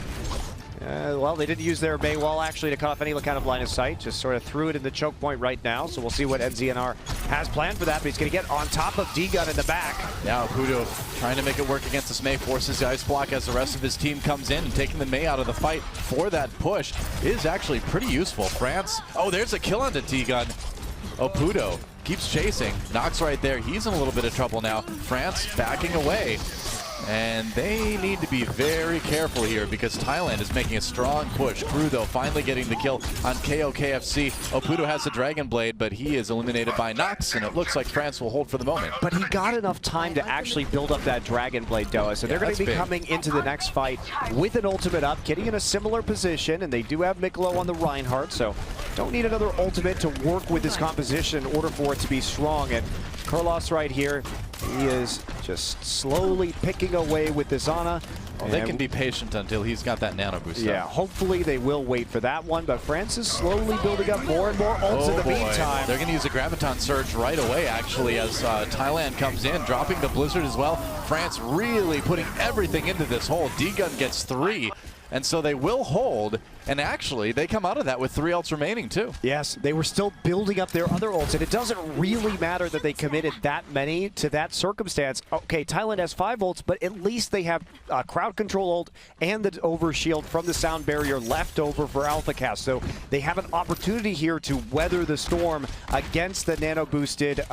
Speaker 3: well, they didn't use their Mei wall actually to cut off any kind of line of sight, just sort of threw it in the choke point right now. So we'll see what NZNR has planned for that, but he's going to get on top of D-Gun in the back.
Speaker 2: Now Puto trying to make it work against this Mei, forces the ice block as the rest of his team comes in, and taking the Mei out of the fight for that push is actually pretty useful. France, oh, there's a kill on the D-Gun. Puto keeps chasing, knocks right there. He's in a little bit of trouble now. France backing away. And they need to be very careful here because Thailand is making a strong push. Crew, though, finally getting the kill on KOKFC. Oputo has the Dragon Blade, but he is eliminated by Nox, and it looks like France will hold for the moment.
Speaker 3: But he got enough time to actually build up that Dragon Blade, Doa. So they're going to be coming into the next fight with an ultimate up, getting in a similar position, and they do have Miklo on the Reinhardt, so don't need another ultimate to work with this composition in order for it to be strong. And Kurlos right here, he is just slowly picking away with this Ana.
Speaker 2: Well, they can be patient until he's got that nano boost.
Speaker 3: Yeah, hopefully they will wait for that one, but France is slowly building up more and more ults in the meantime.
Speaker 2: They're going to use a Graviton Surge right away, actually, as Thailand comes in, dropping the Blizzard as well. France really putting everything into this hole. D-Gun gets 3. And so they will hold, and actually they come out of that with 3 ults remaining too.
Speaker 3: Yes, they were still building up their other ults, and it doesn't really matter that they committed that many to that circumstance. Okay, Thailand has 5 ults, but at least they have crowd control ult and the overshield from the sound barrier left over for AlphaCast. So they have an opportunity here to weather the storm against the nano-boosted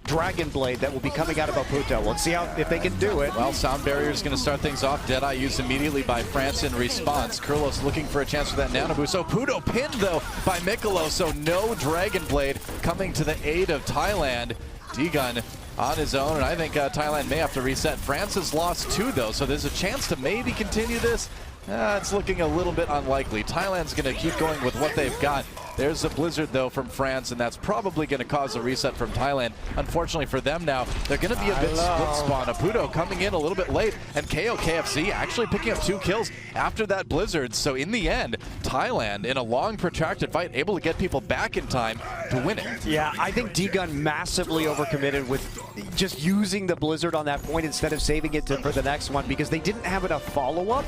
Speaker 3: Dragon Blade that will be coming out of Oputo. Let's see if they can do it.
Speaker 2: Well, sound barrier is going to start things off. Deadeye used immediately by France in response. Kurlos looking for a chance for that nano boost. So Puto pinned, though, by Miklo, so no Dragon Blade coming to the aid of Thailand. D-Gun on his own, and I think Thailand may have to reset. France has lost 2, though, so there's a chance to maybe continue this. It's looking a little bit unlikely. Thailand's going to keep going with what they've got. There's a Blizzard, though, from France, and that's probably going to cause a reset from Thailand. Unfortunately for them now, they're going to be a bit split spawn. Puto coming in a little bit late, and KOKFC actually picking up 2 kills after that Blizzard. So in the end, Thailand, in a long, protracted fight, able to get people back in time to win it.
Speaker 3: Yeah, I think D-Gun massively overcommitted with just using the Blizzard on that point instead of saving it for the next one because they didn't have enough follow-up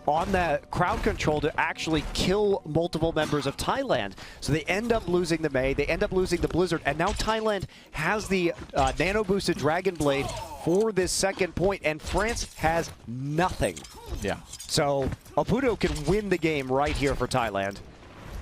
Speaker 3: on that crowd control to actually kill multiple members of Thailand. So they end up losing the Mei, they end up losing the Blizzard, and now Thailand has the nano-boosted Dragon Blade for this second point, and France has nothing.
Speaker 2: Yeah.
Speaker 3: So Oputo can win the game right here for Thailand.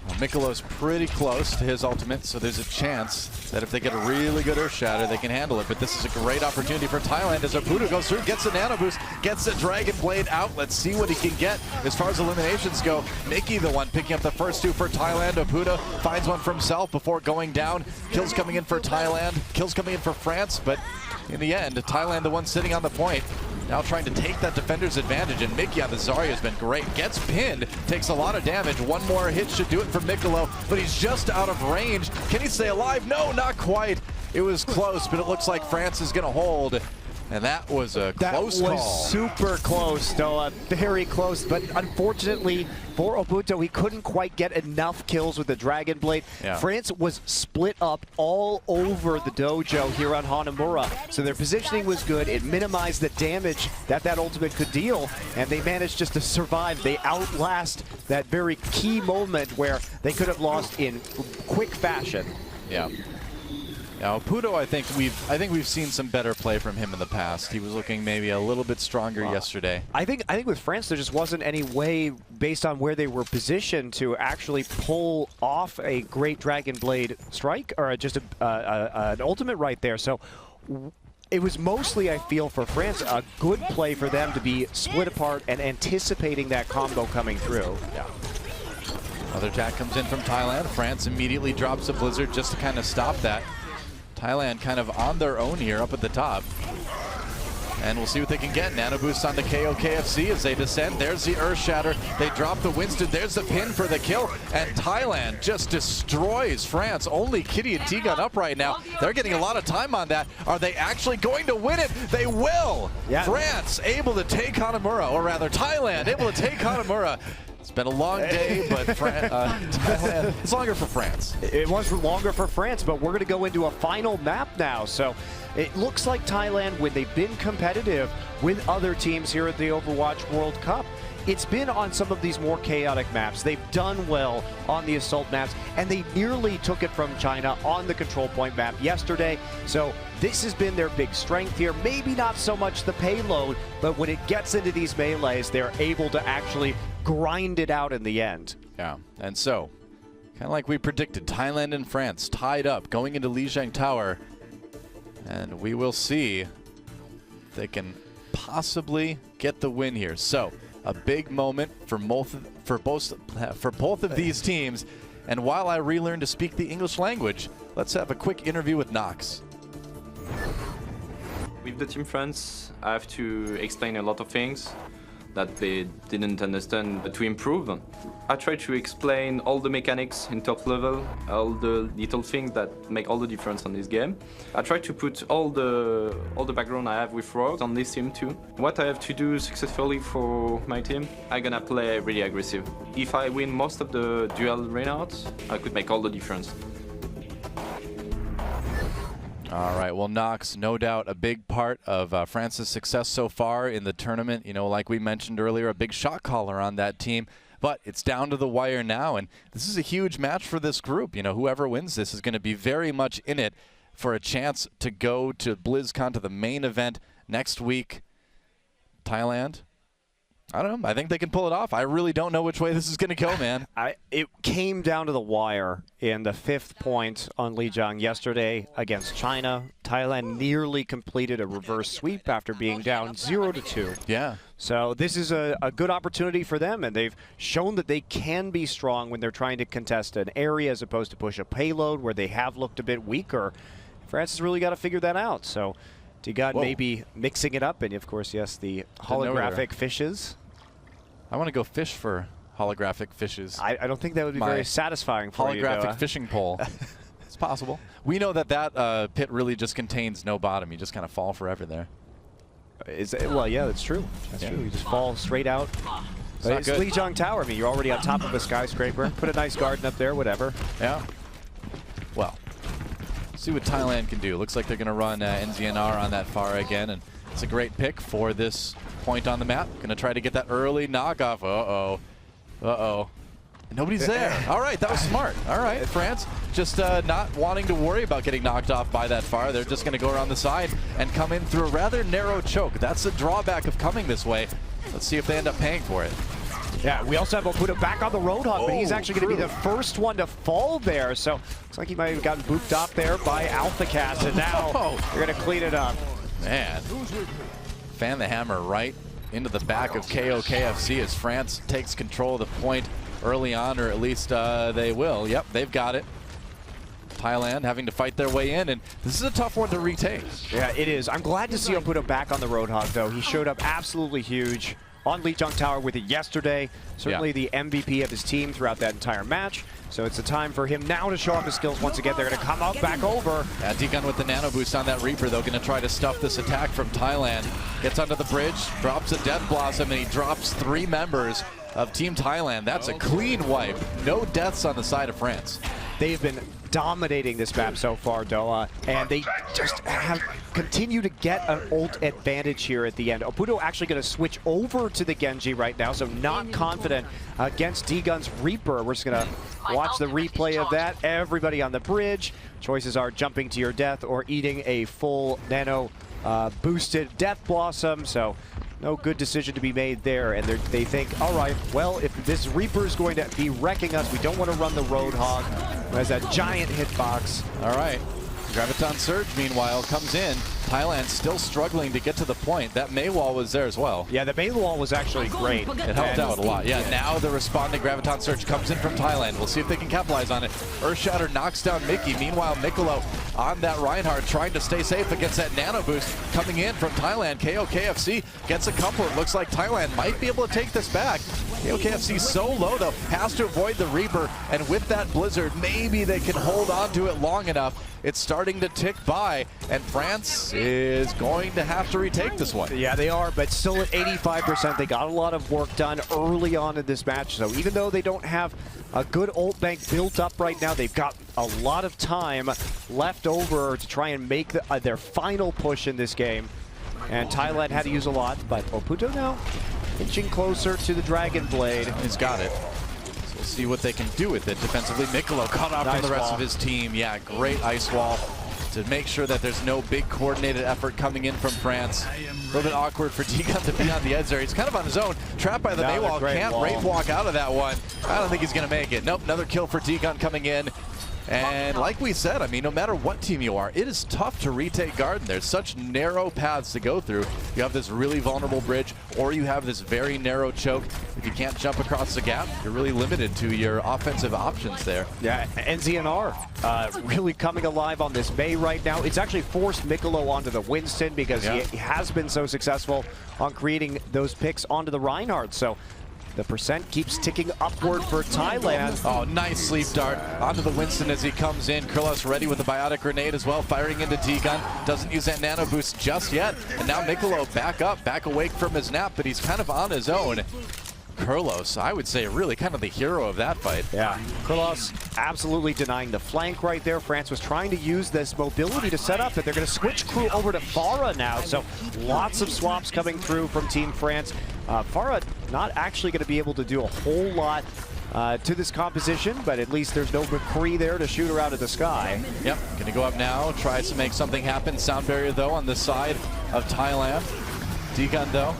Speaker 2: Well, Mikolo's pretty close to his ultimate, so there's a chance that if they get a really good Earth Shatter, they can handle it. But this is a great opportunity for Thailand as Oputo goes through, gets a Nano Boost, gets the Dragon Blade out. Let's see what he can get as far as eliminations go. Mickey, the one picking up the first two for Thailand. Oputo finds one for himself before going down. Kills coming in for Thailand, kills coming in for France, but in the end, Thailand the one sitting on the point. Now trying to take that defender's advantage, and Mickey on the Zarya has been great. Gets pinned, takes a lot of damage. One more hit should do it for Mikolo, but he's just out of range. Can he stay alive? No, not quite. It was close, but it looks like France is going to hold. And that was a close call.
Speaker 3: That was super close, Noah. Very close, but unfortunately for Oputo, he couldn't quite get enough kills with the Dragon Blade.
Speaker 2: Yeah.
Speaker 3: France was split up all over the dojo here on Hanamura, so their positioning was good. It minimized the damage that that ultimate could deal, and they managed just to survive. They outlast that very key moment where they could have lost in quick fashion.
Speaker 2: Yeah. Now, Oputo, I think we've seen some better play from him in the past. He was looking maybe a little bit stronger yesterday.
Speaker 3: I think with France, there just wasn't any way, based on where they were positioned, to actually pull off a great Dragon Blade strike or just an ultimate right there. So it was mostly, I feel, for France, a good play for them to be split apart and anticipating that combo coming through.
Speaker 2: Yeah. Another attack comes in from Thailand. France immediately drops a Blizzard just to kind of stop that. Thailand kind of on their own here up at the top. And we'll see what they can get. Nano boost on the KOKFC as they descend. There's the Earth Shatter. They drop the Winston. There's the pin for the kill. And Thailand just destroys France. Only Kitty and T-Gun up right now. They're getting a lot of time on that. Are they actually going to win it? They will! Yeah. France able to take Hanamura, or rather Thailand able to take Hanamura. It's been a long day, but Thailand, it's longer for France.
Speaker 3: It was longer for France, but we're going to go into a final map now. So it looks like Thailand, when they've been competitive with other teams here at the Overwatch World Cup, it's been on some of these more chaotic maps. They've done well on the assault maps, and they nearly took it from China on the control point map yesterday. So this has been their big strength here. Maybe not so much the payload, but when it gets into these melees, they're able to actually grind it out in the end.
Speaker 2: Yeah, and so, kind of like we predicted, Thailand and France tied up going into Lijiang Tower, and we will see if they can possibly get the win here. So, a big moment for both of these teams, and while I relearn to speak the English language, let's have a quick interview with Nox.
Speaker 5: With the team France, I have to explain a lot of things that they didn't understand to improve. I try to explain all the mechanics in top level, all the little things that make all the difference on this game. I try to put all the background I have with Rogue on this team too. What I have to do successfully for my team, I'm gonna play really aggressive. If I win most of the dual rainouts, I could make all the difference.
Speaker 2: All right, well, Nox, no doubt a big part of France's success so far in the tournament. You know, like we mentioned earlier, a big shot caller on that team. But it's down to the wire now, and this is a huge match for this group. You know, whoever wins this is going to be very much in it for a chance to go to BlizzCon, to the main event next week. Thailand, I don't know. I think they can pull it off. I really don't know which way this is going to go, man.
Speaker 3: It came down to the wire in the 5th point on Lijiang yesterday against China. Thailand nearly completed a reverse sweep after being down 0-2.
Speaker 2: Yeah.
Speaker 3: So this is a good opportunity for them, and they've shown that they can be strong when they're trying to contest an area as opposed to push a payload where they have looked a bit weaker. France has really got to figure that out. So T-God maybe mixing it up, and of course, yes, the holographic fishes.
Speaker 2: I want to go fish for holographic fishes.
Speaker 3: I don't think that would be very satisfying for you,
Speaker 2: holographic fishing pole. It's possible. We know that that pit really just contains no bottom. You just kind of fall forever there.
Speaker 3: Well, yeah, that's true. That's true. You just fall straight out. It's Lijiang Tower. I mean, you're already on top of a skyscraper. Put a nice garden up there, whatever.
Speaker 2: Yeah. Well, see what Thailand can do. Looks like they're going to run NZNR on that far again, and it's a great pick for this point on the map. Going to try to get that early knockoff. Uh-oh. Uh-oh. Nobody's there. All right, that was smart. All right, France just not wanting to worry about getting knocked off by that fire. They're just going to go around the side and come in through a rather narrow choke. That's the drawback of coming this way. Let's see if they end up paying for it.
Speaker 3: Yeah, we also have Oputo back on the Roadhog, but he's actually going to be the first one to fall there. So looks like he might have gotten booped up there by AlphaCast, and now they're going to clean it up.
Speaker 2: Man, fan the hammer right into the back of KOKFC as France takes control of the point early on, or at least they will. Yep, they've got it. Thailand having to fight their way in, and this is a tough one to retake.
Speaker 3: Yeah, it is. I'm glad to see Oputo back on the Roadhog, though. He showed up absolutely huge on Lijiang Tower with it yesterday. Certainly the MVP of his team throughout that entire match. So it's a time for him now to show off his skills once again. They're going to come up back over.
Speaker 2: Yeah, D-Gun with the nano boost on that Reaper, though, going to try to stuff this attack from Thailand. Gets under the bridge, drops a Death Blossom, and he drops 3 members of Team Thailand. That's a clean wipe. No deaths on the side of France.
Speaker 3: They've been dominating this map so far, Doa, and they just have continued to get an ult advantage here at the end. Oputo actually going to switch over to the Genji right now, so not confident against D-Gun's Reaper. We're just going to watch the replay of that. Everybody on the bridge. Choices are jumping to your death or eating a full nano boosted Death Blossom, so no good decision to be made there. And they think, all right, well, if this Reaper is going to be wrecking us, we don't want to run the Roadhog. There's that giant hitbox.
Speaker 2: All right. Graviton Surge, meanwhile, comes in. Thailand still struggling to get to the point. That Mei wall was there as well.
Speaker 3: Yeah, the Mei wall was actually great.
Speaker 2: It helped out a lot. Yeah, now the responding Graviton Surge comes in from Thailand. We'll see if they can capitalize on it. Earthshatter knocks down Mickey. Meanwhile, Mikolo on that Reinhardt trying to stay safe against that nano boost coming in from Thailand. KOKFC gets a couple. It looks like Thailand might be able to take this back. KOKFC so low, though, has to avoid the Reaper. And with that Blizzard, maybe they can hold on to it long enough. It's starting to tick by, and France is going to have to retake this one.
Speaker 3: Yeah, they are, but still at 85%. They got a lot of work done early on in this match, so even though they don't have a good ult bank built up right now, they've got a lot of time left over to try and make their final push in this game. And Thailand had to use a lot, but Oputo now inching closer to the Dragon Blade.
Speaker 2: He's got it. We'll see what they can do with it defensively. Mikolo cut off from the rest of his team. Yeah, great ice wall to make sure that there's no big coordinated effort coming in from France. A little bit awkward for D-Gun to be on the edge there. He's kind of on his own, trapped by the Mei wall. Can't Wraith walk out of that one. I don't think he's going to make it. Nope, another kill for D-Gun coming in. And like we said, I mean, no matter what team you are, it is tough to retake Garden. There's such narrow paths to go through. You have this really vulnerable bridge, or you have this very narrow choke. If you can't jump across the gap, you're really limited to your offensive options there.
Speaker 3: Yeah, NZNR really coming alive on this Mei right now. It's actually forced Mikolo onto the Winston because he has been so successful on creating those picks onto the Reinhardt. So the percent keeps ticking upward for Thailand.
Speaker 2: Oh, nice sleep dart onto the Winston as he comes in. Kurlos ready with a biotic grenade as well, firing into D-Gun. Doesn't use that nano boost just yet. And now Mikolo back up, back awake from his nap, but he's kind of on his own. Kurlos, I would say, really kind of the hero of that fight.
Speaker 3: Yeah, Kurlos absolutely denying the flank right there. France was trying to use this mobility to set up it. They're going to switch crew over to Farah now, so lots of swaps coming through from Team France. Farah not actually going to be able to do a whole lot to this composition, but at least there's no McCree there to shoot her out of the sky.
Speaker 2: Yep, going to go up now, tries to make something happen. Sound barrier, though, on the side of Thailand. D-Gun, though,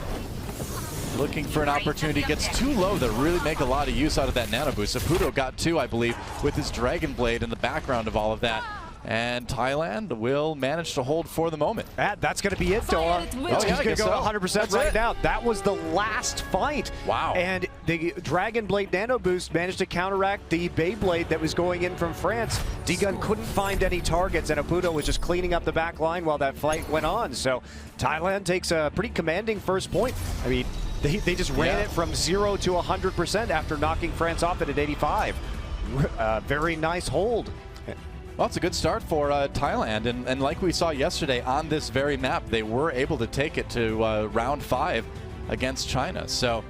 Speaker 2: looking for an opportunity, gets too low to really make a lot of use out of that nano boost. Oputo got 2, I believe, with his Dragon Blade in the background of all of that. And Thailand will manage to hold for the moment.
Speaker 3: That's going to be it, Doa. He's going to go 100% right now. That was the last fight.
Speaker 2: Wow.
Speaker 3: And the Dragon Blade Nano Boost managed to counteract the Beyblade that was going in from France. D-Gun couldn't find any targets, and Oputo was just cleaning up the back line while that fight went on. So Thailand takes a pretty commanding first point. I mean, they just ran it from 0 to 100% after knocking France off it at 85. Very nice hold.
Speaker 2: Well, it's a good start for Thailand, and like we saw yesterday on this very map, they were able to take it to round 5 against China. So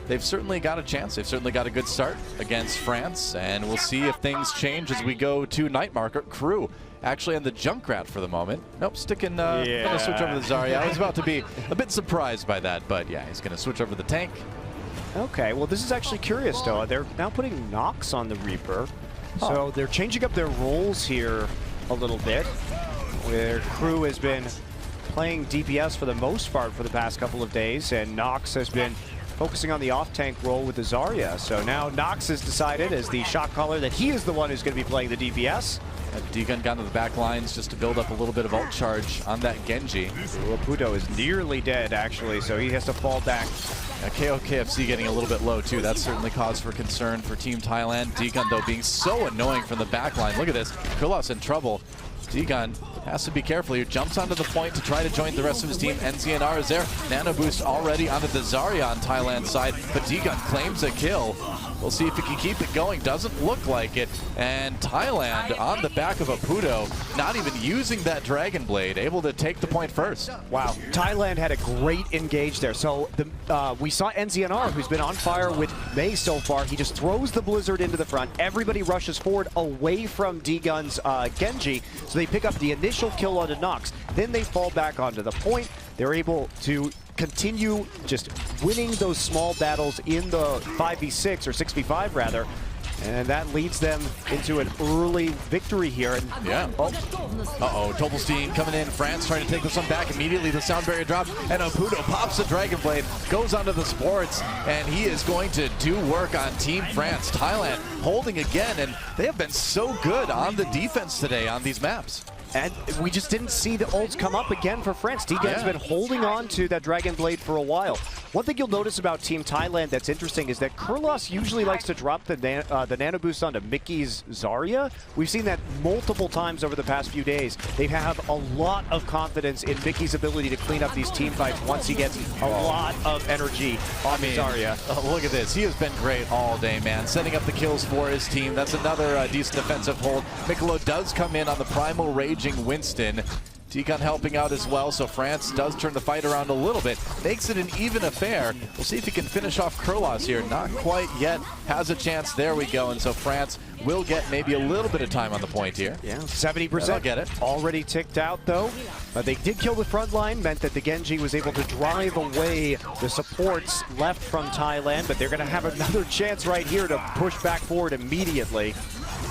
Speaker 2: they've certainly got a chance. They've certainly got a good start against France, and we'll see if things change as we go to night marker. Crew actually on the Junkrat for the moment. Nope, sticking, gonna switch over to the Zarya. I was about to be a bit surprised by that, but yeah, he's gonna switch over to the tank.
Speaker 3: Okay, well this is actually curious though. They're now putting Nox on the Reaper. So they're changing up their roles here a little bit. Where Crew has been playing DPS for the most part for the past couple of days, and Nox has been focusing on the off-tank role with the Zarya. So now Nox has decided, as the shot caller, that he is the one who's going to be playing the DPS.
Speaker 2: D-Gun got to the back lines just to build up a little bit of ult charge on that Genji.
Speaker 3: Pudo is nearly dead, actually, so he has to fall back.
Speaker 2: KOKFC getting a little bit low, too. That's certainly cause for concern for Team Thailand. D-Gun, though, being so annoying from the back line. Look at this. Krillus in trouble. D-Gun has to be careful. He jumps onto the point to try to join the rest of his team. NCNR is there. Nano boost already onto the Zarya on Thailand's side, but D-Gun claims a kill. We'll see if he can keep it going. Doesn't look like it. And Thailand on the back of a Pudo, not even using that Dragon Blade, able to take the point first.
Speaker 3: Wow, Thailand had a great engage there. So we saw NZNR, who's been on fire with Mei so far. He just throws the Blizzard into the front. Everybody rushes forward away from D-Gun's Genji. So they pick up the initial kill onto Nox. Then they fall back onto the point. They're able to continue just winning those small battles in the 5v6 or 6v5 rather, and that leads them into an early victory here. And
Speaker 2: yeah. Doppelstein coming in. France trying to take this one back immediately. The sound barrier drop, and Pudo pops the Dragon Blade, goes onto the sports, and he is going to do work on Team France. Thailand holding again, and they have been so good on the defense today on these maps.
Speaker 3: And we just didn't see the ults come up again for France. D-Gun's been holding on to that Dragon Blade for a while. One thing you'll notice about Team Thailand that's interesting is that Kurlos usually likes to drop the nano boost onto Mickey's Zarya. We've seen that multiple times over the past few days. They have a lot of confidence in Mickey's ability to clean up these team fights once he gets a lot of energy on Zarya.
Speaker 2: Look at this. He has been great all day, man. Setting up the kills for his team. That's another decent defensive hold. Mikolo does come in on the Primal Raging Winston. D-Gun helping out as well, so France does turn the fight around a little bit. Makes it an even affair. We'll see if he can finish off Kurlos here. Not quite yet. Has a chance. There we go. And so France will get maybe a little bit of time on the point here.
Speaker 3: Yeah, 70%.
Speaker 2: I'll get it.
Speaker 3: Already ticked out, though. But they did kill the front line, meant that the Genji was able to drive away the supports left from Thailand, but they're going to have another chance right here to push back forward immediately.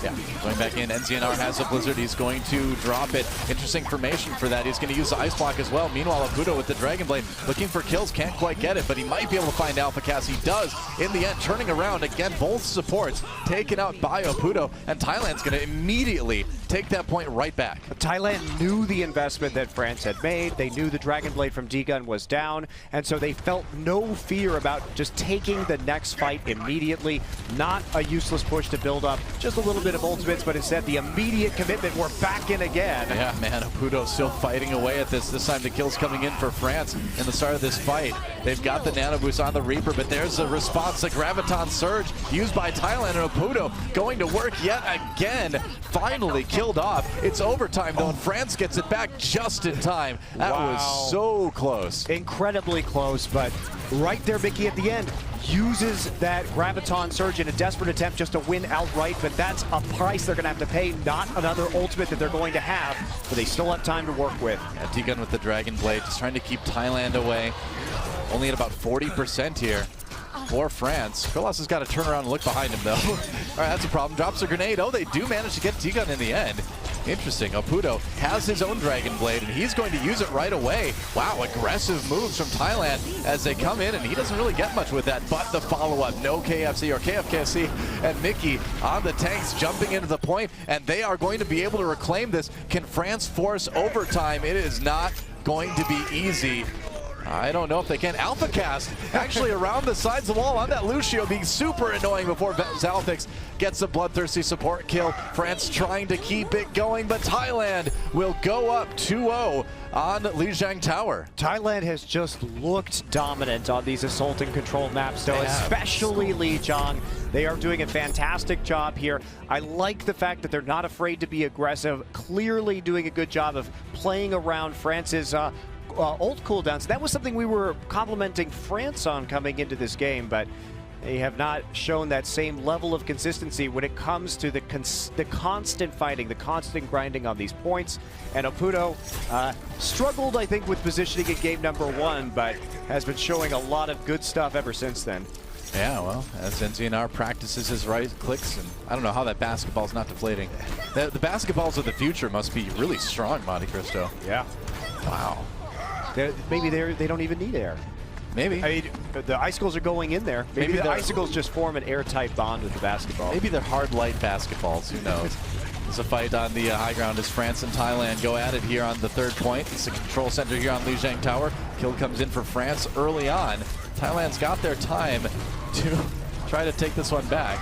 Speaker 2: Yeah, going back in. NZNR has a Blizzard. He's going to drop it. Interesting formation for that. He's going to use the Ice Block as well. Meanwhile, Pudo with the Dragon Blade looking for kills. Can't quite get it, but he might be able to find Alpha Cass. He does in the end, turning around. Again, both supports taken out by Pudo, and Thailand's going to immediately take that point right back.
Speaker 3: Thailand knew the investment that France had made. They knew the Dragon Blade from D-Gun was down, and so they felt no fear about just taking the next fight immediately. Not a useless push to build up just a little bit of ultimates, but instead the immediate commitment. We're back in again.
Speaker 2: Yeah, man, Pudo still fighting away at this. This time the kill's coming in for France in the start of this fight. They've got the Nano Boost on the Reaper, but there's a response, the Graviton Surge used by Thailand, and Pudo going to work yet again. Finally killed off. It's overtime though, and France gets it back just in time. That was so close.
Speaker 3: Incredibly close, but right there, Mickey at the end uses that Graviton Surge in a desperate attempt just to win outright, but that's a price they're going to have to pay, not another ultimate that they're going to have, but they still have time to work with.
Speaker 2: Yeah, D-Gun with the Dragon Blade, just trying to keep Thailand away. Only at about 40% here for France. Kurlos has got to turn around and look behind him, though. All right, that's a problem. Drops a grenade. Oh, they do manage to get D-Gun in the end. Interesting. Pudo has his own Dragon Blade, and he's going to use it right away. Wow, aggressive moves from Thailand as they come in, and he doesn't really get much with that, but the follow-up. No KFC or KFKC, and Mickey on the tanks jumping into the point, and they are going to be able to reclaim this. Can France force overtime? It is not going to be easy. I don't know if they can. Alpha Cast actually around the sides of the wall on that Lucio, being super annoying before Zalfix gets a bloodthirsty support kill. France trying to keep it going, but Thailand will go up 2-0 on Lijiang Tower.
Speaker 3: Thailand has just looked dominant on these assault and control maps, though, especially Lijiang. They are doing a fantastic job here. I like the fact that they're not afraid to be aggressive, clearly doing a good job of playing around France's ult cooldowns. That was something we were complimenting France on coming into this game, but They have not shown that same level of consistency when it comes to the constant fighting, the constant grinding on these points. And Oputo struggled, I think, with positioning in game number 1, but has been showing a lot of good stuff ever since then.
Speaker 2: Yeah, well, as NZNR practices his right clicks, and I don't know how that basketball's not deflating. The basketballs of the future must be really strong, Monte Cristo.
Speaker 3: Yeah.
Speaker 2: Wow.
Speaker 3: Maybe they don't even need air.
Speaker 2: Maybe.
Speaker 3: I mean, the icicles are going in there. Maybe the icicles just form an airtight bond with the basketball.
Speaker 2: Maybe they're hard light basketballs. Who knows? There's a fight on the high ground as France and Thailand go at it here on the 3rd point. It's the control center here on Lijiang Tower. Kill comes in for France early on. Thailand's got their time to try to take this one back.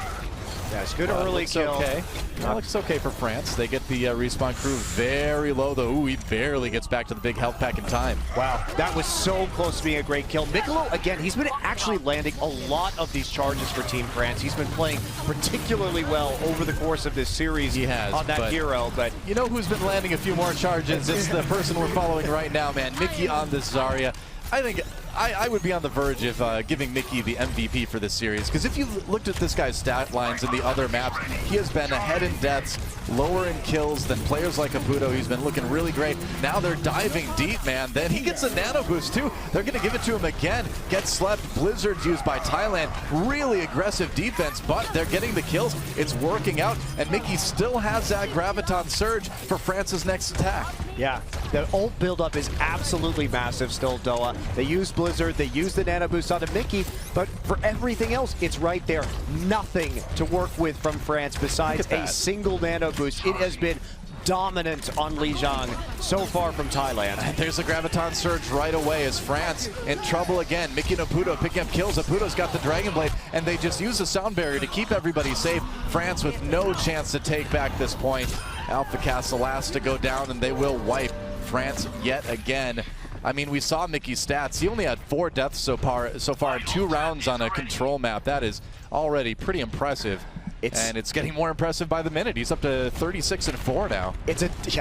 Speaker 3: Yeah, it's good early kill.
Speaker 2: Okay. That looks okay for France. They get the respawn crew very low, though. Ooh, he barely gets back to the big health pack in time.
Speaker 3: Wow, that was so close to being a great kill. Mikolo, again, he's been actually landing a lot of these charges for Team France. He's been playing particularly well over the course of this series.
Speaker 2: He has,
Speaker 3: on that hero, but
Speaker 2: you know who's been landing a few more charges? It's the person we're following right now, man. Mickey on this Zarya. I think I would be on the verge of giving Mickey the MVP for this series, because if you looked at this guy's stat lines in the other maps, he has been ahead in deaths, lower in kills than players like Oputo. He's been looking really great. Now they're diving deep, man. Then he gets a nano boost too. They're going to give it to him again. Gets slept. Blizzard's used by Thailand. Really aggressive defense, but they're getting the kills. It's working out, and Mickey still has that Graviton Surge for France's next attack.
Speaker 3: Yeah, the ult buildup is absolutely massive still, Doa. They use Blizzard, they use the nano boost onto Mickey, but for everything else, it's right there. Nothing to work with from France besides a single nano boost. It has been dominant on Lijiang so far from Thailand.
Speaker 2: There's a Graviton Surge right away as France in trouble again. Mickey and Oputo picking up kills. Oputo's got the Dragon Blade, and they just use the sound barrier to keep everybody safe. France with no chance to take back this point. Alpha Cast the last to go down, and they will wipe France yet again. I mean, we saw Mickey's stats. He only had 4 deaths so far in 2 rounds on a control map. That is already pretty impressive. And it's getting more impressive by the minute. He's up to 36-4 now.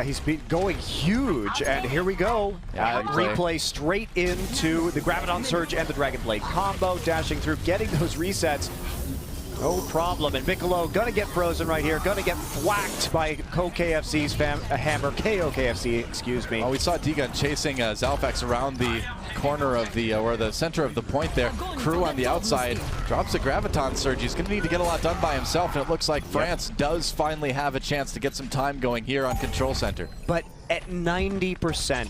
Speaker 3: He's been going huge, and here we go. Replay straight into the Graviton Surge and the Dragon Blade combo, dashing through, getting those resets. No problem, and Mikolo gonna get frozen right here, gonna get whacked by KOKFC's hammer, KOKFC, excuse me.
Speaker 2: Oh, we saw D-Gun chasing Zalfax around the corner of the, or the center of the point there. Crew on the outside, drops a Graviton Surge. He's gonna need to get a lot done by himself, and it looks like France does finally have a chance to get some time going here on Control Center.
Speaker 3: But at 90%,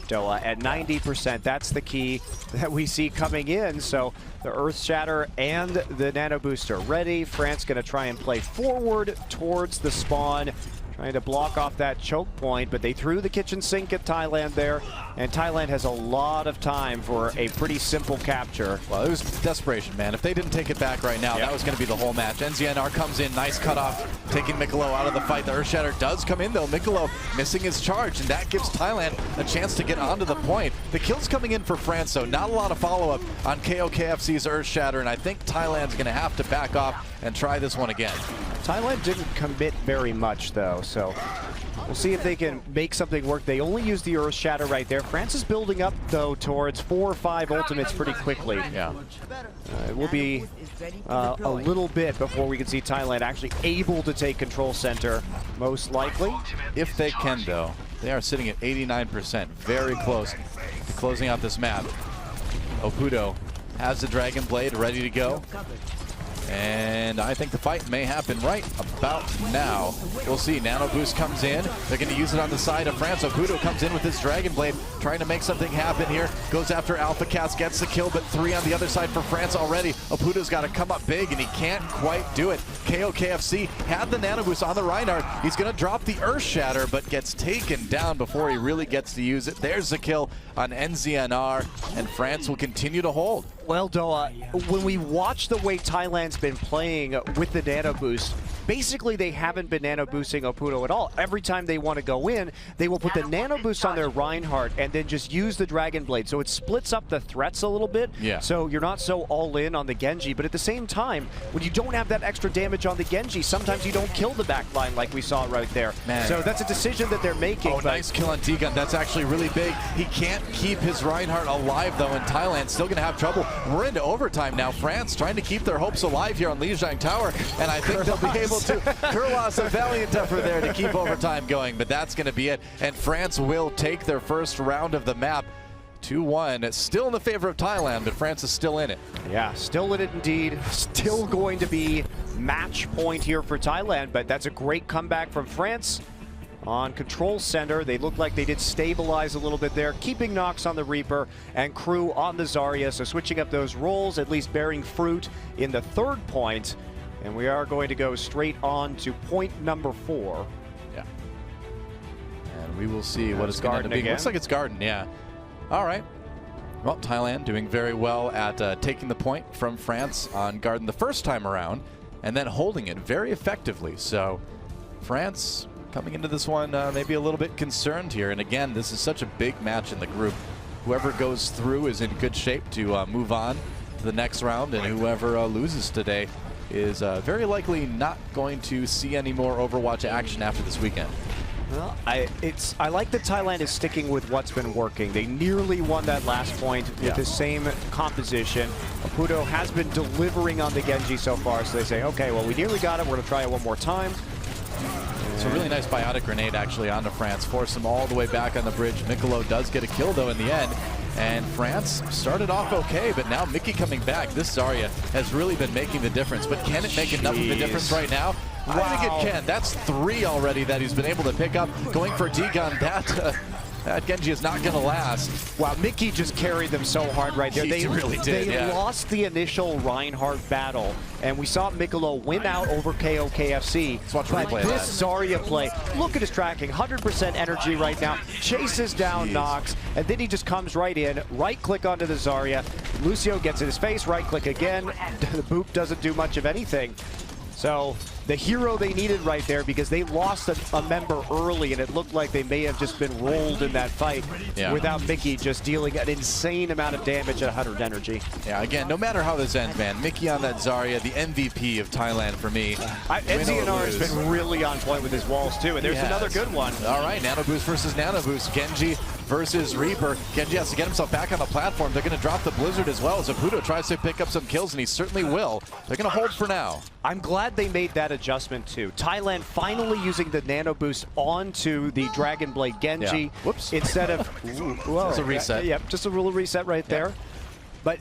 Speaker 3: Doa, at 90%, that's the key that we see coming in. So the Earth Shatter and the Nano Booster ready. France gonna try and play forward towards the spawn, trying to block off that choke point, but they threw the kitchen sink at Thailand there, and Thailand has a lot of time for a pretty simple capture.
Speaker 2: Well, it was desperation, man. If they didn't take it back right now, that was going to be the whole match. NZNR comes in, nice cutoff, taking Mikolo out of the fight. The Earthshatter does come in, though. Mikolo missing his charge, and that gives Thailand a chance to get onto the point. The kill's coming in for France, though. Not a lot of follow-up on KOKFC's Earthshatter, and I think Thailand's going to have to back off and try this one again.
Speaker 3: Thailand didn't commit very much, though, so we'll see if they can make something work. They only used the Earth Shatter right there. France is building up, though, towards 4 or 5 ultimates pretty quickly.
Speaker 2: Yeah.
Speaker 3: It will be a little bit before we can see Thailand actually able to take Control Center, most likely.
Speaker 2: If they can, though. They are sitting at 89%, very close to closing out this map. Oputo has the Dragon Blade ready to go. And I think the fight may happen right about now. We'll see. Nano Boost comes in. They're going to use it on the side of France. Oputo comes in with his Dragon Blade, trying to make something happen here. Goes after Alpha Cast, gets the kill, but 3 on the other side for France already. Oputo's got to come up big, and he can't quite do it. KOKFC had the Nano Boost on the Reinhardt. He's going to drop the Earth Shatter, but gets taken down before he really gets to use it. There's the kill on NZNR, and France will continue to hold.
Speaker 3: Well, Doa, when we watch the way Thailand's been playing with the Nano Boost, basically they haven't been nano boosting Oputo at all. Every time they want to go in, they will put the nano boost on their Reinhardt and then just use the Dragon Blade. So it splits up the threats a little bit.
Speaker 2: Yeah.
Speaker 3: So you're not so all in on the Genji, but at the same time, when you don't have that extra damage on the Genji, sometimes you don't kill the back line like we saw right there.
Speaker 2: Man.
Speaker 3: So that's a decision that they're making.
Speaker 2: Oh, nice kill on D-Gun. That's actually really big. He can't keep his Reinhardt alive, though, and Thailand's still going to have trouble. We're into overtime now. France trying to keep their hopes alive here on Lijiang Tower, and I think they'll be able to. Kurlas, a valiant effort there to keep overtime going, but that's going to be it. And France will take their first round of the map. 2-1. It's still in the favor of Thailand, but France is still in it.
Speaker 3: Yeah, still in it indeed. Still going to be match point here for Thailand, but that's a great comeback from France. On Control Center, they look like they did stabilize a little bit there, keeping Nox on the Reaper and Crew on the Zarya, so switching up those roles, at least bearing fruit in the third point. And we are going to go straight on to point number 4.
Speaker 2: Yeah. And we will see what it's going to be.
Speaker 3: Again.
Speaker 2: Looks like it's Garden, yeah. All right. Well, Thailand doing very well at taking the point from France on Garden the first time around and then holding it very effectively. So France coming into this one maybe a little bit concerned here. And again, this is such a big match in the group. Whoever goes through is in good shape to move on to the next round, and whoever loses today is very likely not going to see any more Overwatch action after this weekend.
Speaker 3: Well, I like that Thailand is sticking with what's been working. They nearly won that last point with the same composition. Oputo has been delivering on the Genji so far, so they say, okay, well, we nearly got it. We're going to try it one more time.
Speaker 2: It's a really nice biotic grenade actually onto France. Force them all the way back on the bridge. Mikolo does get a kill though in the end. And France started off okay, but now Mickey coming back. This Zarya has really been making the difference. But can it make enough of a difference right now?
Speaker 3: Wow.
Speaker 2: I think it can. That's 3 already that he's been able to pick up. Going for D-Gun, that Genji is not going to last.
Speaker 3: Wow, Mickey just carried them so hard right there.
Speaker 2: He really did,
Speaker 3: They lost the initial Reinhardt battle, and we saw Mikolo win out over KO KFC.
Speaker 2: Let's watch a
Speaker 3: but
Speaker 2: replay of
Speaker 3: this
Speaker 2: that.
Speaker 3: Zarya play, look at his tracking, 100% energy right now, chases down Nox, and then he just comes right in, right-click onto the Zarya. Lucio gets in his face, right-click again. The boop doesn't do much of anything. So the hero they needed right there, because they lost a member early and it looked like they may have just been rolled in that fight without Mickey just dealing an insane amount of damage at 100 energy.
Speaker 2: Yeah, again, no matter how this ends, man, Mickey on that Zarya, the MVP of Thailand for me.
Speaker 3: NZNR has been really on point with his walls too, and there's another good one.
Speaker 2: All right, Nano Boost versus Nano Boost. Genji versus Reaper. Genji has to get himself back on the platform. They're going to drop the Blizzard as well as Oputo tries to pick up some kills, and he certainly will. They're going to hold for now.
Speaker 3: I'm glad they made that adjustment too. Thailand finally using the Nano Boost onto the Dragon Blade Genji.
Speaker 2: Yeah. Whoops.
Speaker 3: Instead of... Whoa.
Speaker 2: It's a reset.
Speaker 3: Yep, just a little reset right there. But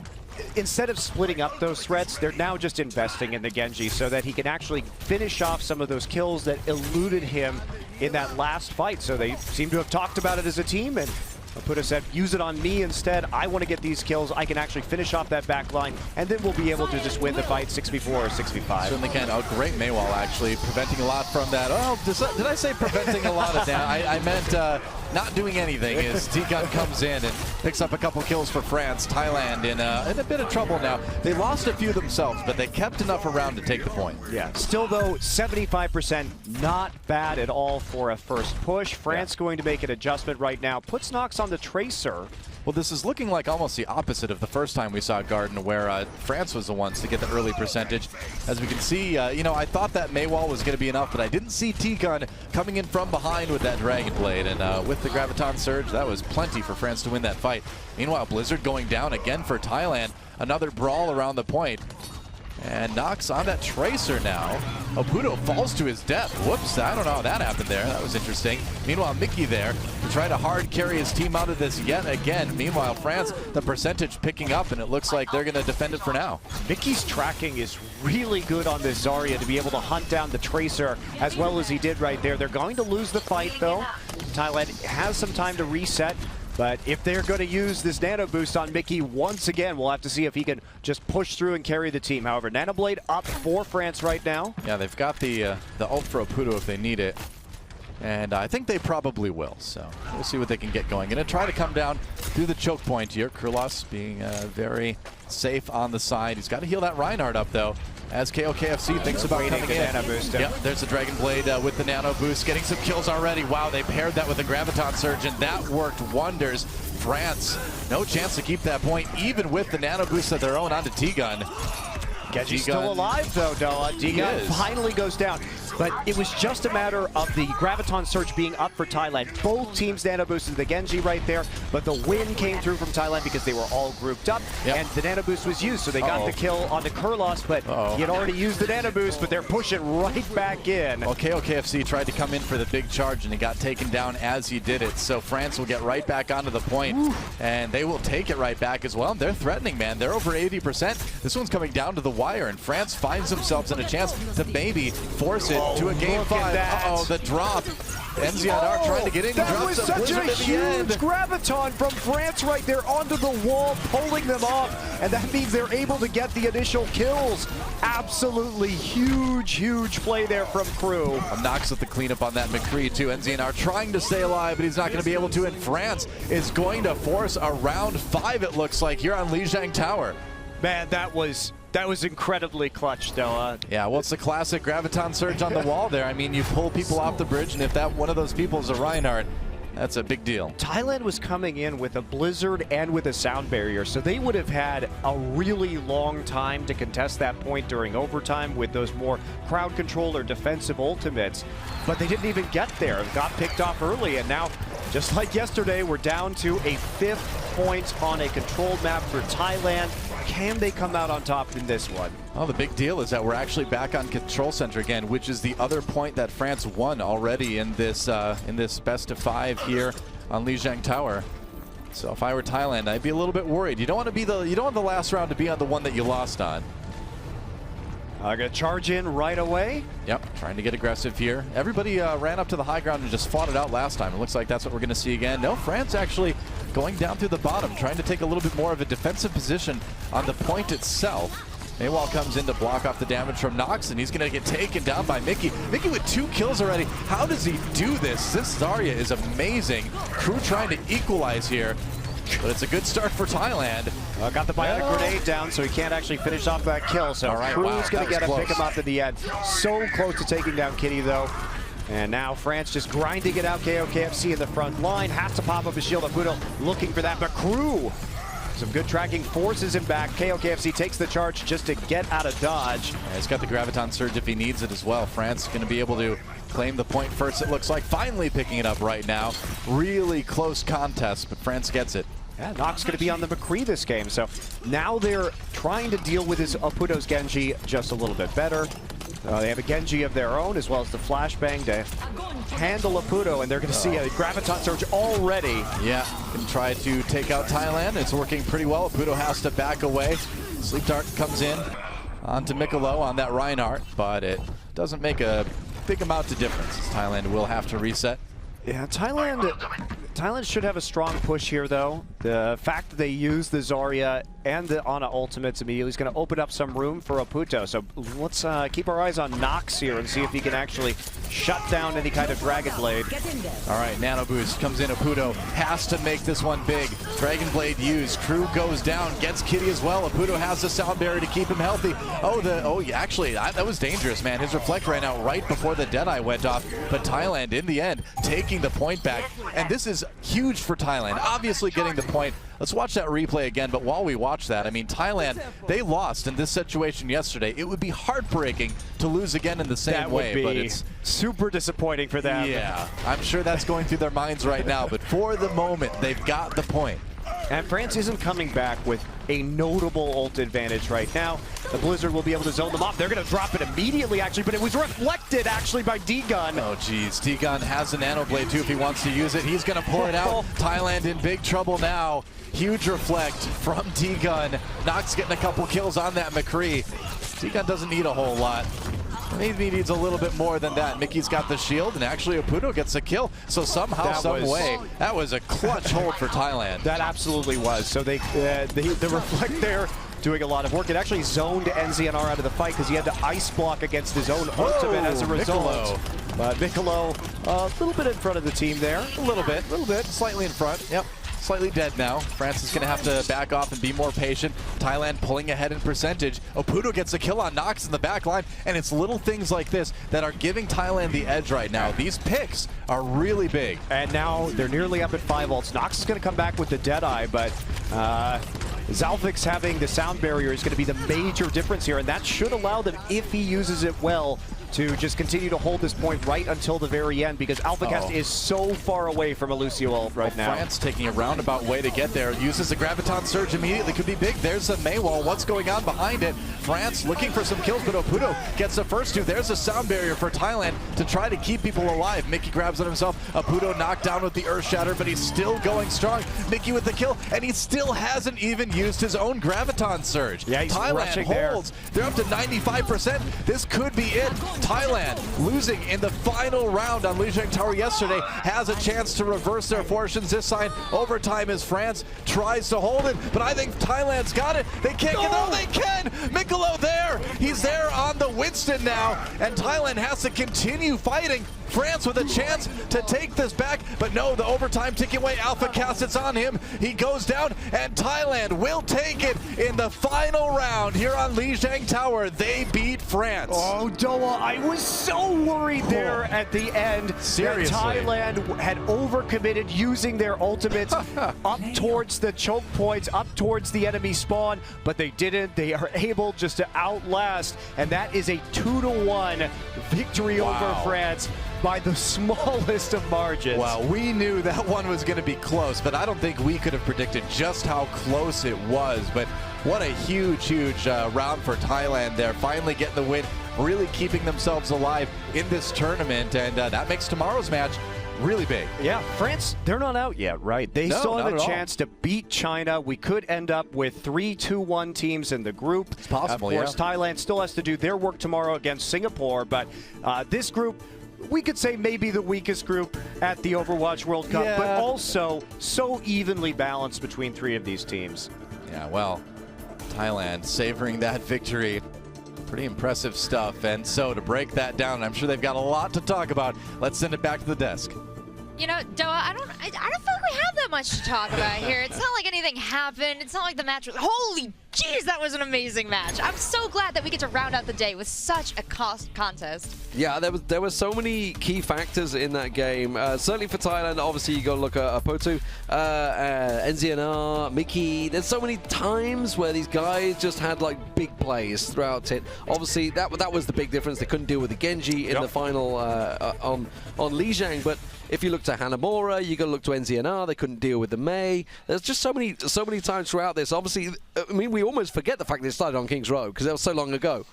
Speaker 3: instead of splitting up those threats, they're now just investing in the Genji so that he can actually finish off some of those kills that eluded him in that last fight. So they seem to have talked about it as a team, and Oputo said, use it on me instead. I want to get these kills. I can actually finish off that back line, and then we'll be able to just win the fight 6v4 or 6v5.
Speaker 2: Certainly can. Oh, great Maywall, actually, preventing a lot from that. Oh, did I say preventing a lot of that? I meant not doing anything as D-Gun comes in and picks up a couple kills for France. Thailand in a bit of trouble now. They lost a few themselves, but they kept enough around to take the point.
Speaker 3: Yeah, still though, 75%, not bad at all for a first push. France going to make an adjustment right now. Puts Nox on the Tracer.
Speaker 2: Well, this is looking like almost the opposite of the first time we saw Garden, where France was the ones to get the early percentage. As we can see, you know, I thought that Maywall was going to be enough, but I didn't see T-Gun coming in from behind with that Dragon Blade. And with the Graviton Surge, that was plenty for France to win that fight. Meanwhile, Blizzard going down again for Thailand. Another brawl around the point. And Nox on that Tracer now. Oputo falls to his death. Whoops, I don't know how that happened there. That was interesting. Meanwhile, Mickey there to try to hard carry his team out of this yet again. Meanwhile, France, the percentage picking up, and it looks like they're going to defend it for now.
Speaker 3: Mickey's tracking is really good on this Zarya to be able to hunt down the Tracer as well as he did right there. They're going to lose the fight, though. Thailand has some time to reset. But if they're going to use this Nano Boost on Mickey once again, we'll have to see if he can just push through and carry the team. However, Nanoblade up for France right now.
Speaker 2: Yeah, they've got the ult for Oputo if they need it. And I think they probably will, so we'll see what they can get going. Gonna try to come down through the choke point here. Kurlos being very safe on the side. He's got to heal that Reinhardt up, though, as KOKFC thinks about coming in.
Speaker 3: Nano boost.
Speaker 2: Yep, there's the Dragon Blade with the Nano boost, getting some kills already. Wow, they paired that with the Graviton Surge, and that worked wonders. France, no chance to keep that point, even with the Nano boost of their own onto T-Gun.
Speaker 3: Genji's still alive, though, Doa. D-Gun finally goes down. But it was just a matter of the Graviton Surge being up for Thailand. Both teams nano boosted the Genji right there, but the win came through from Thailand because they were all grouped up, and the nano boost was used, so they got the kill onto Kurlos, but he had already used the nano boost, but they're pushing right back in.
Speaker 2: Well, KOKFC tried to come in for the big charge, and he got taken down as he did it, so France will get right back onto the point, and they will take it right back as well. They're threatening, man. They're over 80%. This one's coming down to the wire, and France finds themselves in a chance to maybe force it to a game 5. Uh-oh, the drop. NZNR trying to get in.
Speaker 3: That was such a huge Graviton from France right there onto the wall, pulling them off, and that means they're able to get the initial kills. Absolutely huge play there from Crew.
Speaker 2: Nox with the cleanup on that McCree too. NZNR trying to stay alive, but he's not going to be able to, and France is going to force a round 5, it looks like, here on Lijiang Tower.
Speaker 3: Man, that was incredibly clutch, Doa.
Speaker 2: Yeah, well, it's the classic Graviton Surge on the wall there. I mean, you pull people off the bridge, and if that one of those people is a Reinhardt, that's a big deal.
Speaker 3: Thailand was coming in with a blizzard and with a sound barrier, so they would have had a really long time to contest that point during overtime with those more crowd control or defensive ultimates. But they didn't even get there. Got picked off early, and now, just like yesterday, we're down to a 5th point on a controlled map for Thailand. Can they come out on top in this one?
Speaker 2: Well, the big deal is that we're actually back on Control Center again, which is the other point that France won already in this best of 5 here on Lijiang Tower. So if I were Thailand, I'd be a little bit worried. You don't want the last round to be on the one that you lost on.
Speaker 3: I'm gonna charge in right away.
Speaker 2: Yep, trying to get aggressive here. Everybody ran up to the high ground and just fought it out last time. It looks like that's what we're gonna see again. No, France actually going down through the bottom, trying to take a little bit more of a defensive position on the point itself. Maywall comes in to block off the damage from Nox, and he's going to get taken down by Mickey. Mickey with 2 kills already. How does he do this? This Zarya is amazing. Crew trying to equalize here, but it's a good start for Thailand.
Speaker 3: Got the bionic grenade down, so he can't actually finish off that kill. So Crew's going to get him, pick him up at the end. So close to taking down Kitty, though. And now France just grinding it out. KOKFC in the front line. Has to pop up his shield. Apudo looking for that, but Crew, some good tracking, forces him back. KOKFC takes the charge just to get out of dodge.
Speaker 2: Yeah, he's got the Graviton Surge if he needs it as well. France going to be able to claim the point first, it looks like. Finally picking it up right now. Really close contest, but France gets it.
Speaker 3: Yeah, Nox going to be on the McCree this game, so now they're trying to deal with his Apudo's Genji just a little bit better. They have a Genji of their own, as well as the flashbang to handle Apudo, and they're going to see a Graviton Surge already.
Speaker 2: Yeah, can try to take out Thailand. It's working pretty well. Apudo has to back away. Sleep Dart comes in onto Mikolo on that Reinhardt, but it doesn't make a big amount of difference. Thailand will have to reset.
Speaker 3: Yeah, Thailand should have a strong push here, though. The fact that they use the Zarya and the Ana ultimates immediately is going to open up some room for Apudo. So let's keep our eyes on Nox here and see if he can actually shut down any kind of Dragon Blade.
Speaker 2: All right, Nano Boost comes in. Apudo has to make this one big. Dragon Blade used. Crew goes down, gets Kitty as well. Apudo has the sound barrier to keep him healthy. Actually, that was dangerous, man. His reflect ran out right before the Deadeye went off. But Thailand, in the end, taking the point back. And this is huge for Thailand, obviously getting the point. Let's watch that replay again, but while we watch that, I mean, Thailand, they lost in this situation yesterday. It would be heartbreaking to lose again in the same way, but it's
Speaker 3: super disappointing for them.
Speaker 2: Yeah, I'm sure that's going through their minds right now, but for the moment, they've got the point.
Speaker 3: And France isn't coming back with a notable ult advantage right now. The Blizzard will be able to zone them off. They're going to drop it immediately, actually, but it was reflected, actually, by D-Gun.
Speaker 2: Oh, geez. D-Gun has a Nano Blade, too, if he wants to use it. He's going to pour it out. Thailand in big trouble now. Huge reflect from D-Gun. Nox getting a couple kills on that McCree. D-Gun doesn't need a whole lot. Maybe he needs a little bit more than that. Mickey's got the shield, and actually Apudo gets a kill. So somehow, some way, that was a clutch hold for Thailand.
Speaker 3: That absolutely was. So the reflect there doing a lot of work. It actually zoned NZNR out of the fight because he had to ice block against his own ultimate as a result.
Speaker 2: Mikolo.
Speaker 3: But Mikolo a little bit in front of the team there.
Speaker 2: A little bit, slightly in front. Yep. Slightly dead now. France is going to have to back off and be more patient. Thailand pulling ahead in percentage. Oputo gets a kill on Nox in the back line, and it's little things like this that are giving Thailand the edge right now. These picks are really big.
Speaker 3: And now they're nearly up at 5 ults. Nox is going to come back with the Deadeye, but Zalfix having the sound barrier is going to be the major difference here, and that should allow them, if he uses it well, to just continue to hold this point right until the very end, because AlphaCast is so far away from a Lucio ult right now.
Speaker 2: France taking a roundabout way to get there. Uses the Graviton Surge immediately. Could be big. There's a Maywall. What's going on behind it? France looking for some kills, but Oputo gets the first 2. There's a sound barrier for Thailand to try to keep people alive. Mickey grabs it himself. Oputo knocked down with the Earth Shatter, but he's still going strong. Mickey with the kill, and he still hasn't even used his own Graviton Surge.
Speaker 3: Yeah, he's
Speaker 2: Thailand holds. They're up to 95%. This could be it. Thailand losing in the final round on Lijiang Tower yesterday has a chance to reverse their fortunes this time. Overtime as France tries to hold it, but I think Thailand's got it. They can't get there. They can. Mikolo there. He's there on the Winston now, and Thailand has to continue fighting. France with a chance to take this back, but no, the overtime ticking away. AlphaCast, it's on him. He goes down, and Thailand will take it in the final round here on Lijiang Tower. They beat France.
Speaker 3: Oh, Doa, I was so worried there at the end.
Speaker 2: Seriously.
Speaker 3: That Thailand had overcommitted using their ultimates up towards the choke points, up towards the enemy spawn, but they didn't. They are able just to outlast, and that is a 2-1 victory over France by the smallest of margins.
Speaker 2: Wow, we knew that one was going to be close, but I don't think we could have predicted just how close it was. But what a huge round for Thailand there. Finally getting the win, really keeping themselves alive in this tournament, and that makes tomorrow's match really big.
Speaker 3: Yeah, France, they're not out yet, right? They still have a chance to beat China. We could end up with 3-2-1 teams in the group.
Speaker 2: It's possible,
Speaker 3: of course, Thailand still has to do their work tomorrow against Singapore, but this group, we could say maybe the weakest group at the Overwatch World Cup, but also so evenly balanced between 3 of these teams.
Speaker 2: Yeah, well, Thailand savoring that victory. Pretty impressive stuff. And so to break that down, I'm sure they've got a lot to talk about. Let's send it back to the desk.
Speaker 6: You know, Doa, I don't feel like we have that much to talk about here. It's not like anything happened. It's not like the match was... Holy jeez, that was an amazing match. I'm so glad that we get to round out the day with such a contest.
Speaker 7: Yeah, there were so many key factors in that game. Certainly for Thailand, obviously you got to look at Poto, NZNR, Mickey. There's so many times where these guys just had like big plays throughout it. Obviously that was the big difference. They couldn't deal with the Genji in the final on Lijiang, but if you look to Hanamura, you got to look to NZNR. They couldn't deal with the Mei. There's just so many times throughout this. Obviously, I mean, we almost forget the fact that it started on King's Row because that was so long ago.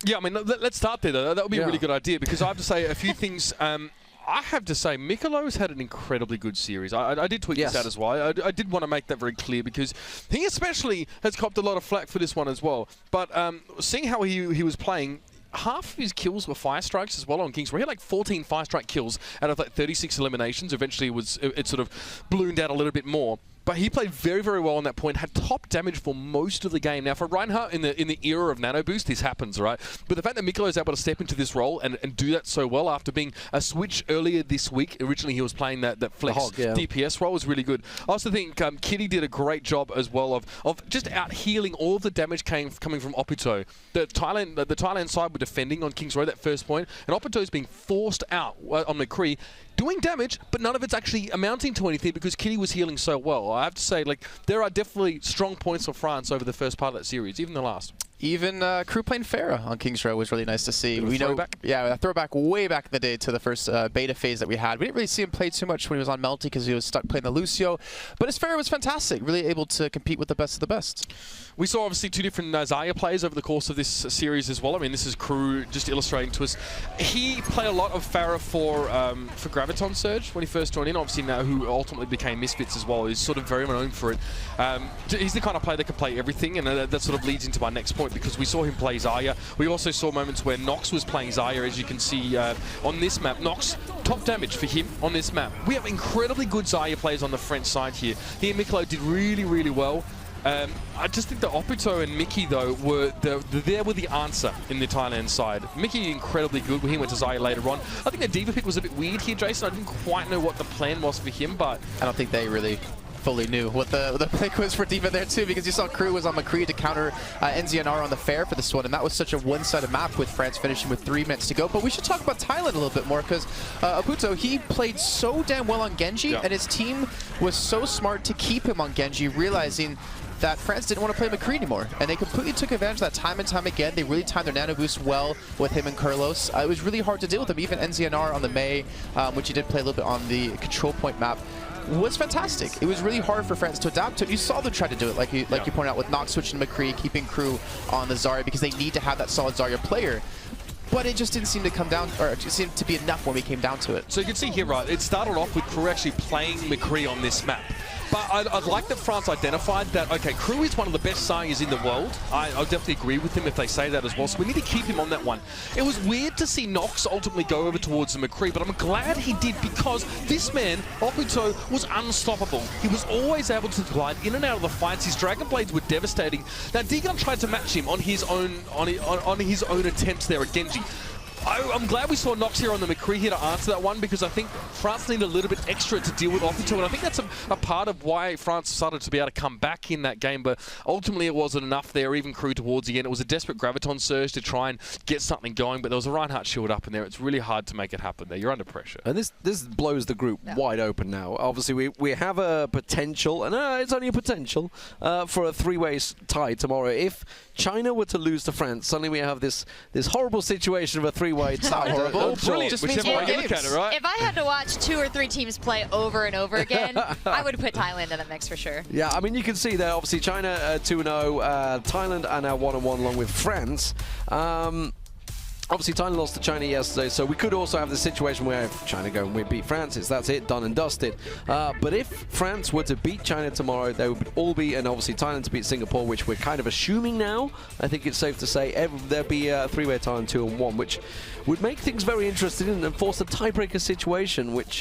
Speaker 8: Yeah, I mean, let's start there, though. That would be a really good idea because I have to say a few things. I have to say, Mikolo's had an incredibly good series. I did tweet this out as well. I did want to make that very clear because he especially has copped a lot of flack for this one as well. But seeing how he was playing, half of his kills were fire strikes as well on King's Row. He had like 14 fire strike kills out of like 36 eliminations. Eventually it sort of ballooned out a little bit more. But he played very, very well on that point, had top damage for most of the game. Now, for Reinhardt in the era of Nano Boost, this happens, right? But the fact that Mikolo is able to step into this role and do that so well after being a switch earlier this week, originally he was playing that flex DPS role, was really good. I also think Kitty did a great job as well of just out-healing all of the damage coming from Opito. The Thailand side were defending on King's Row that first point, and Opito's being forced out on McCree, doing damage, but none of it's actually amounting to anything because Kitty was healing so well. I have to say, like, there are definitely strong points for France over the first part of that series, even the last.
Speaker 9: Even crew playing Pharah on King's Row was really nice to see.
Speaker 8: We know,
Speaker 9: a throwback way back in the day to the first beta phase that we had. We didn't really see him play too much when he was on Melty because he was stuck playing the Lucio, but his Pharah was fantastic, really able to compete with the best of the best. We
Speaker 8: saw obviously 2 different Zarya plays over the course of this series as well. I mean, this is Crew just illustrating to us. He played a lot of Pharah for Graviton Surge when he first joined in. Obviously now who ultimately became Misfits as well. He's sort of very known for it. He's the kind of player that can play everything, and that sort of leads into my next point because we saw him play Zarya. We also saw moments where Nox was playing Zarya, as you can see on this map. Nox, top damage for him on this map. We have incredibly good Zarya players on the French side here. He and Mikolo did really, really well. I just think that Obito and Mickey, though, were there with the answer in the Thailand side. Mickey incredibly good when he went to Zaya later on. I think the Diva pick was a bit weird here, Jason. I didn't quite know what the plan was for him, but
Speaker 9: I don't think they really fully knew what the pick was for Diva there too, because you saw Crew was on McCree to counter NZNR on the fair for this one, and that was such a one-sided map with France finishing with 3 minutes to go. But we should talk about Thailand a little bit more, because Aputo, he played so damn well on Genji, and his team was so smart to keep him on Genji, realizing that France didn't want to play McCree anymore, and they completely took advantage of that time and time again. They really timed their nano boost well with him and Carlos. It was really hard to deal with him. Even NZNR on the Mei, which he did play a little bit on the control point map, was fantastic. It was really hard for France to adapt to it. You saw them try to do it, like you pointed out, with Nox switching to McCree, keeping Crew on the Zarya, because they need to have that solid Zarya player. But it just didn't seem to come down, or it just seemed to be enough when we came down to it.
Speaker 8: So you can see here, right, it started off with Crew actually playing McCree on this map. But I'd like that France identified that, okay, Crew is one of the best Zaryas in the world. I'll definitely agree with him if they say that as well, so we need to keep him on that one. It was weird to see Nox ultimately go over towards the McCree, but I'm glad he did, because this man, Obito, was unstoppable. He was always able to glide in and out of the fights. His Dragon Blades were devastating. Now, D-Gun tried to match him on his own attempts there at Genji. I'm glad we saw Nox here on the McCree here to answer that one, because I think France need a little bit extra to deal with Obito, and I think that's a part of why France started to be able to come back in that game, but ultimately it wasn't enough there, even Crew towards the end. It was a desperate Graviton surge to try and get something going, but there was a Reinhardt shield up in there. It's really hard to make it happen there. You're under pressure.
Speaker 7: And this blows the group wide open now. Obviously, we have a potential, and it's only a potential, for a three-way tie tomorrow. If China were to lose to France, suddenly we have this horrible situation of a three-way tie.
Speaker 8: Horrible. Brilliant. Just whichever way you look at it, right?
Speaker 6: If I had to watch 2 or 3 teams play over and over again, I would put Thailand in the mix for sure.
Speaker 7: Yeah, I mean, you can see there, obviously, China 2-0, Thailand are now 1-1 along with France. Obviously, Thailand lost to China yesterday, so we could also have the situation where if China go and beat France, that's it, done and dusted. But if France were to beat China tomorrow, they would all be, and obviously Thailand to beat Singapore, which we're kind of assuming now. I think it's safe to say there'd be a three-way tie on 2-1, which would make things very interesting and force a tiebreaker situation, which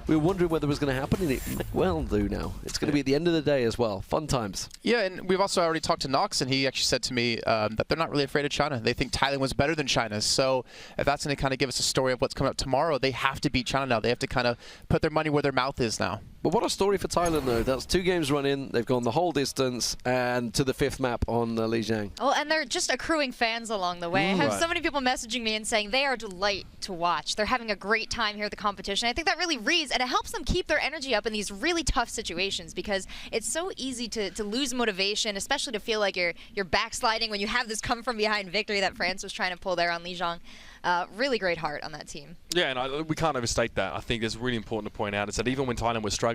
Speaker 7: we were wondering whether it was going to happen, and it may well do now. It's going to be at the end of the day as well. Fun times.
Speaker 9: Yeah, and we've also already talked to Nox, and he actually said to me that they're not really afraid of China. They think Thailand was better than China. So if that's going to kind of give us a story of what's coming up tomorrow, they have to beat China now. They have to kind of put their money where their mouth is now.
Speaker 7: But what a story for Thailand, though. That's 2 games run in. They've gone the whole distance and to the 5th map on Lijiang.
Speaker 6: Oh, and they're just accruing fans along the way. I have so many people messaging me and saying they are a delight to watch. They're having a great time here at the competition. I think that really reads, and it helps them keep their energy up in these really tough situations, because it's so easy to lose motivation, especially to feel like you're backsliding when you have this come from behind victory that France was trying to pull there on Lijiang. Really great heart on that team.
Speaker 8: Yeah, and we can't overstate that. I think it's really important to point out is that even when Thailand was struggling,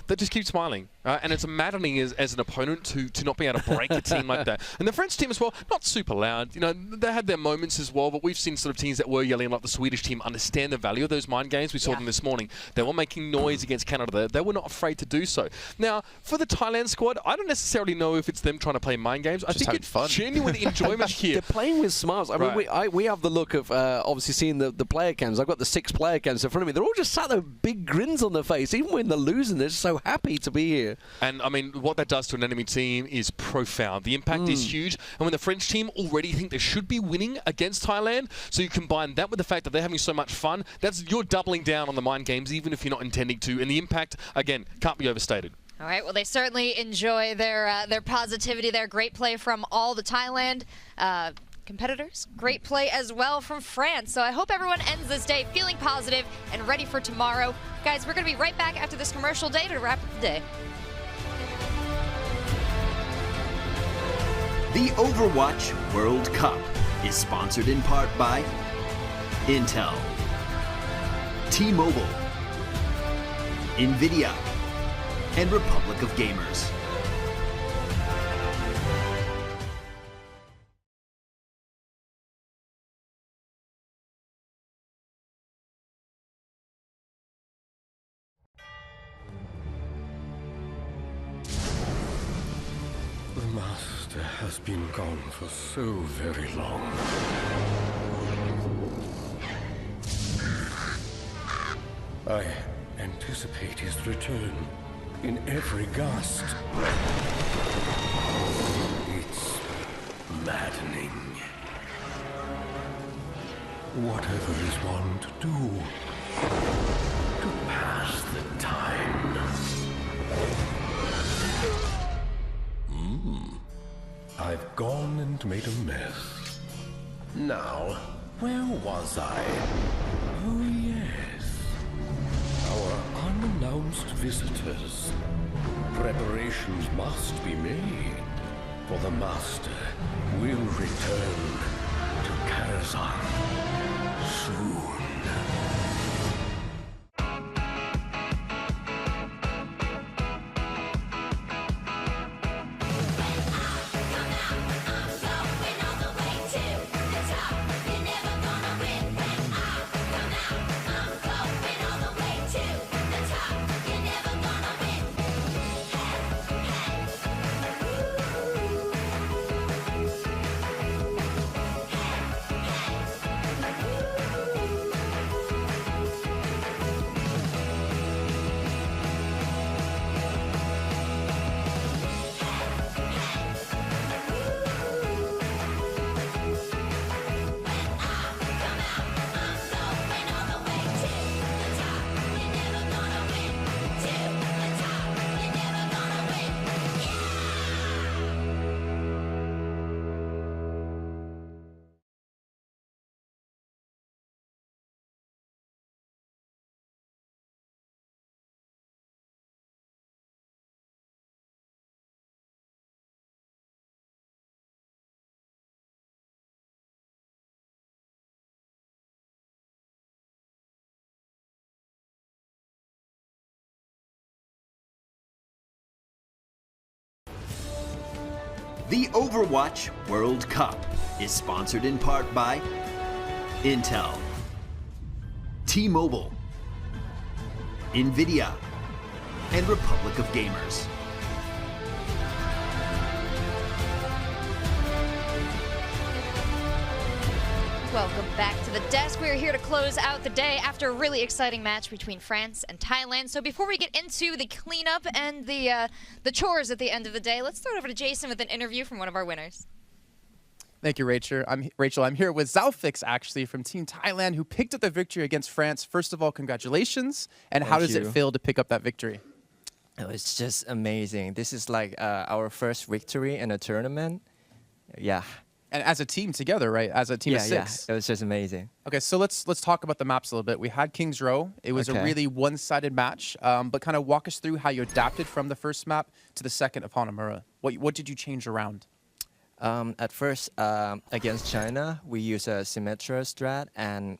Speaker 8: they just keep smiling. And it's maddening as an opponent to not be able to break a team like that. And the French team as well, not super loud. You know, they had their moments as well, but we've seen sort of teams that were yelling, like the Swedish team, understand the value of those mind games. We saw them this morning. They were making noise against Canada. They were not afraid to do so. Now, for the Thailand squad, I don't necessarily know if it's them trying to play mind games. I think it's genuine enjoyment here.
Speaker 7: They're playing with smarts. I mean, we have the look of obviously seeing the player cams. I've got the 6 player cams in front of me. They're all just sat there with big grins on their face. Even when they're losing, they're just so happy to be here.
Speaker 8: And, I mean, what that does to an enemy team is profound. The impact is huge. And when the French team already think they should be winning against Thailand, so you combine that with the fact that they're having so much fun, you're doubling down on the mind games, even if you're not intending to. And the impact, again, can't be overstated.
Speaker 6: All right, well, they certainly enjoy their positivity there. Great play from all the Thailand competitors. Great play as well from France. So I hope everyone ends this day feeling positive and ready for tomorrow. Guys, we're going to be right back after this commercial day to wrap up the day.
Speaker 10: The Overwatch World Cup is sponsored in part by Intel, T-Mobile, NVIDIA, and Republic of Gamers.
Speaker 11: The Master has been gone for so very long. I anticipate his return in every gust. It's maddening. Whatever is one to do to pass the time. I've gone and made a mess. Now, where was I? Oh, yes. Our unannounced visitors. Preparations must be made, for the Master will return to Karazhan soon.
Speaker 10: The Overwatch World Cup is sponsored in part by Intel, T-Mobile, NVIDIA, and Republic of Gamers.
Speaker 6: Welcome back to the desk. We are here to close out the day after a really exciting match between France and Thailand. So before we get into the cleanup and the chores at the end of the day, let's throw it over to Jason with an interview from one of our winners.
Speaker 9: Thank you, Rachel. I'm here with Zalfix, actually, from Team Thailand, who picked up the victory against France. First of all, congratulations. And how does it feel to pick up that victory?
Speaker 12: Oh, it's just amazing. This is like our first victory in a tournament. Yeah.
Speaker 9: And as a team together, right? As a team of 6.
Speaker 12: Yeah, it was just amazing.
Speaker 9: Okay, so let's talk about the maps a little bit. We had King's Row. It was a really one-sided match, but kind of walk us through how you adapted from the first map to the second of Hanamura. What did you change around?
Speaker 12: At first, against China, we used a Symmetra strat, and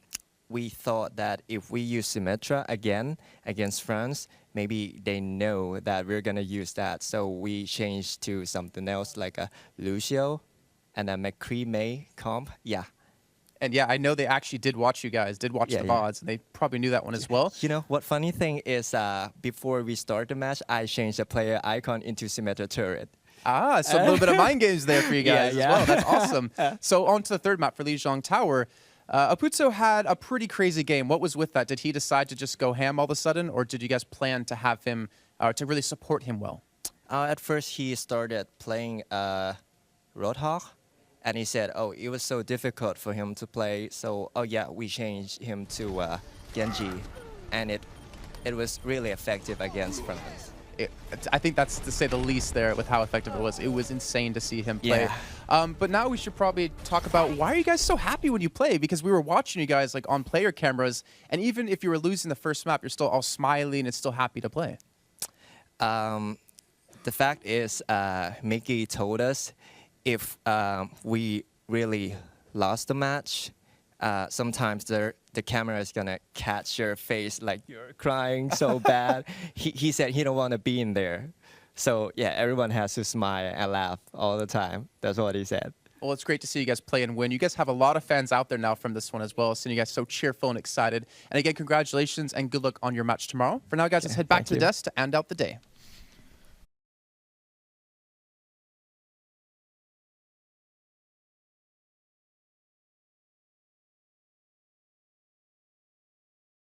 Speaker 12: we thought that if we use Symmetra again against France, maybe they know that we're going to use that. So we changed to something else, like a Lucio and a McCree May comp. Yeah.
Speaker 9: And yeah, I know they actually did watch you guys, the VODs, and they probably knew that one as well.
Speaker 12: You know, what funny thing is before we start the match, I changed the player icon into Symmetra turret.
Speaker 9: Ah, so a little bit of mind games there for you guys as well. That's awesome. So on to the third map for Lijiang Tower. Apuzzo had a pretty crazy game. What was with that? Did he decide to just go ham all of a sudden, or did you guys plan to have him, to really support him well?
Speaker 12: At first, he started playing Roadhog. And he said, oh, it was so difficult for him to play. So, oh yeah, we changed him to Genji. And it was really effective against France.
Speaker 9: I think that's to say the least there with how effective it was. It was insane to see him play. Yeah. But now we should probably talk about why are you guys so happy when you play? Because we were watching you guys like on player cameras. And even if you were losing the first map, you're still all smiling and still happy to play.
Speaker 12: The fact is, Mickey told us if we really lost the match, sometimes the camera is gonna catch your face like you're crying so bad. He said he don't want to be in there. So yeah, everyone has to smile and laugh all the time. That's what he said.
Speaker 9: Well, it's great to see you guys play and win. You guys have a lot of fans out there now from this one as well, seeing you guys so cheerful and excited. And again, congratulations and good luck on your match tomorrow. For now, guys, let's head back to the desk to end out the day.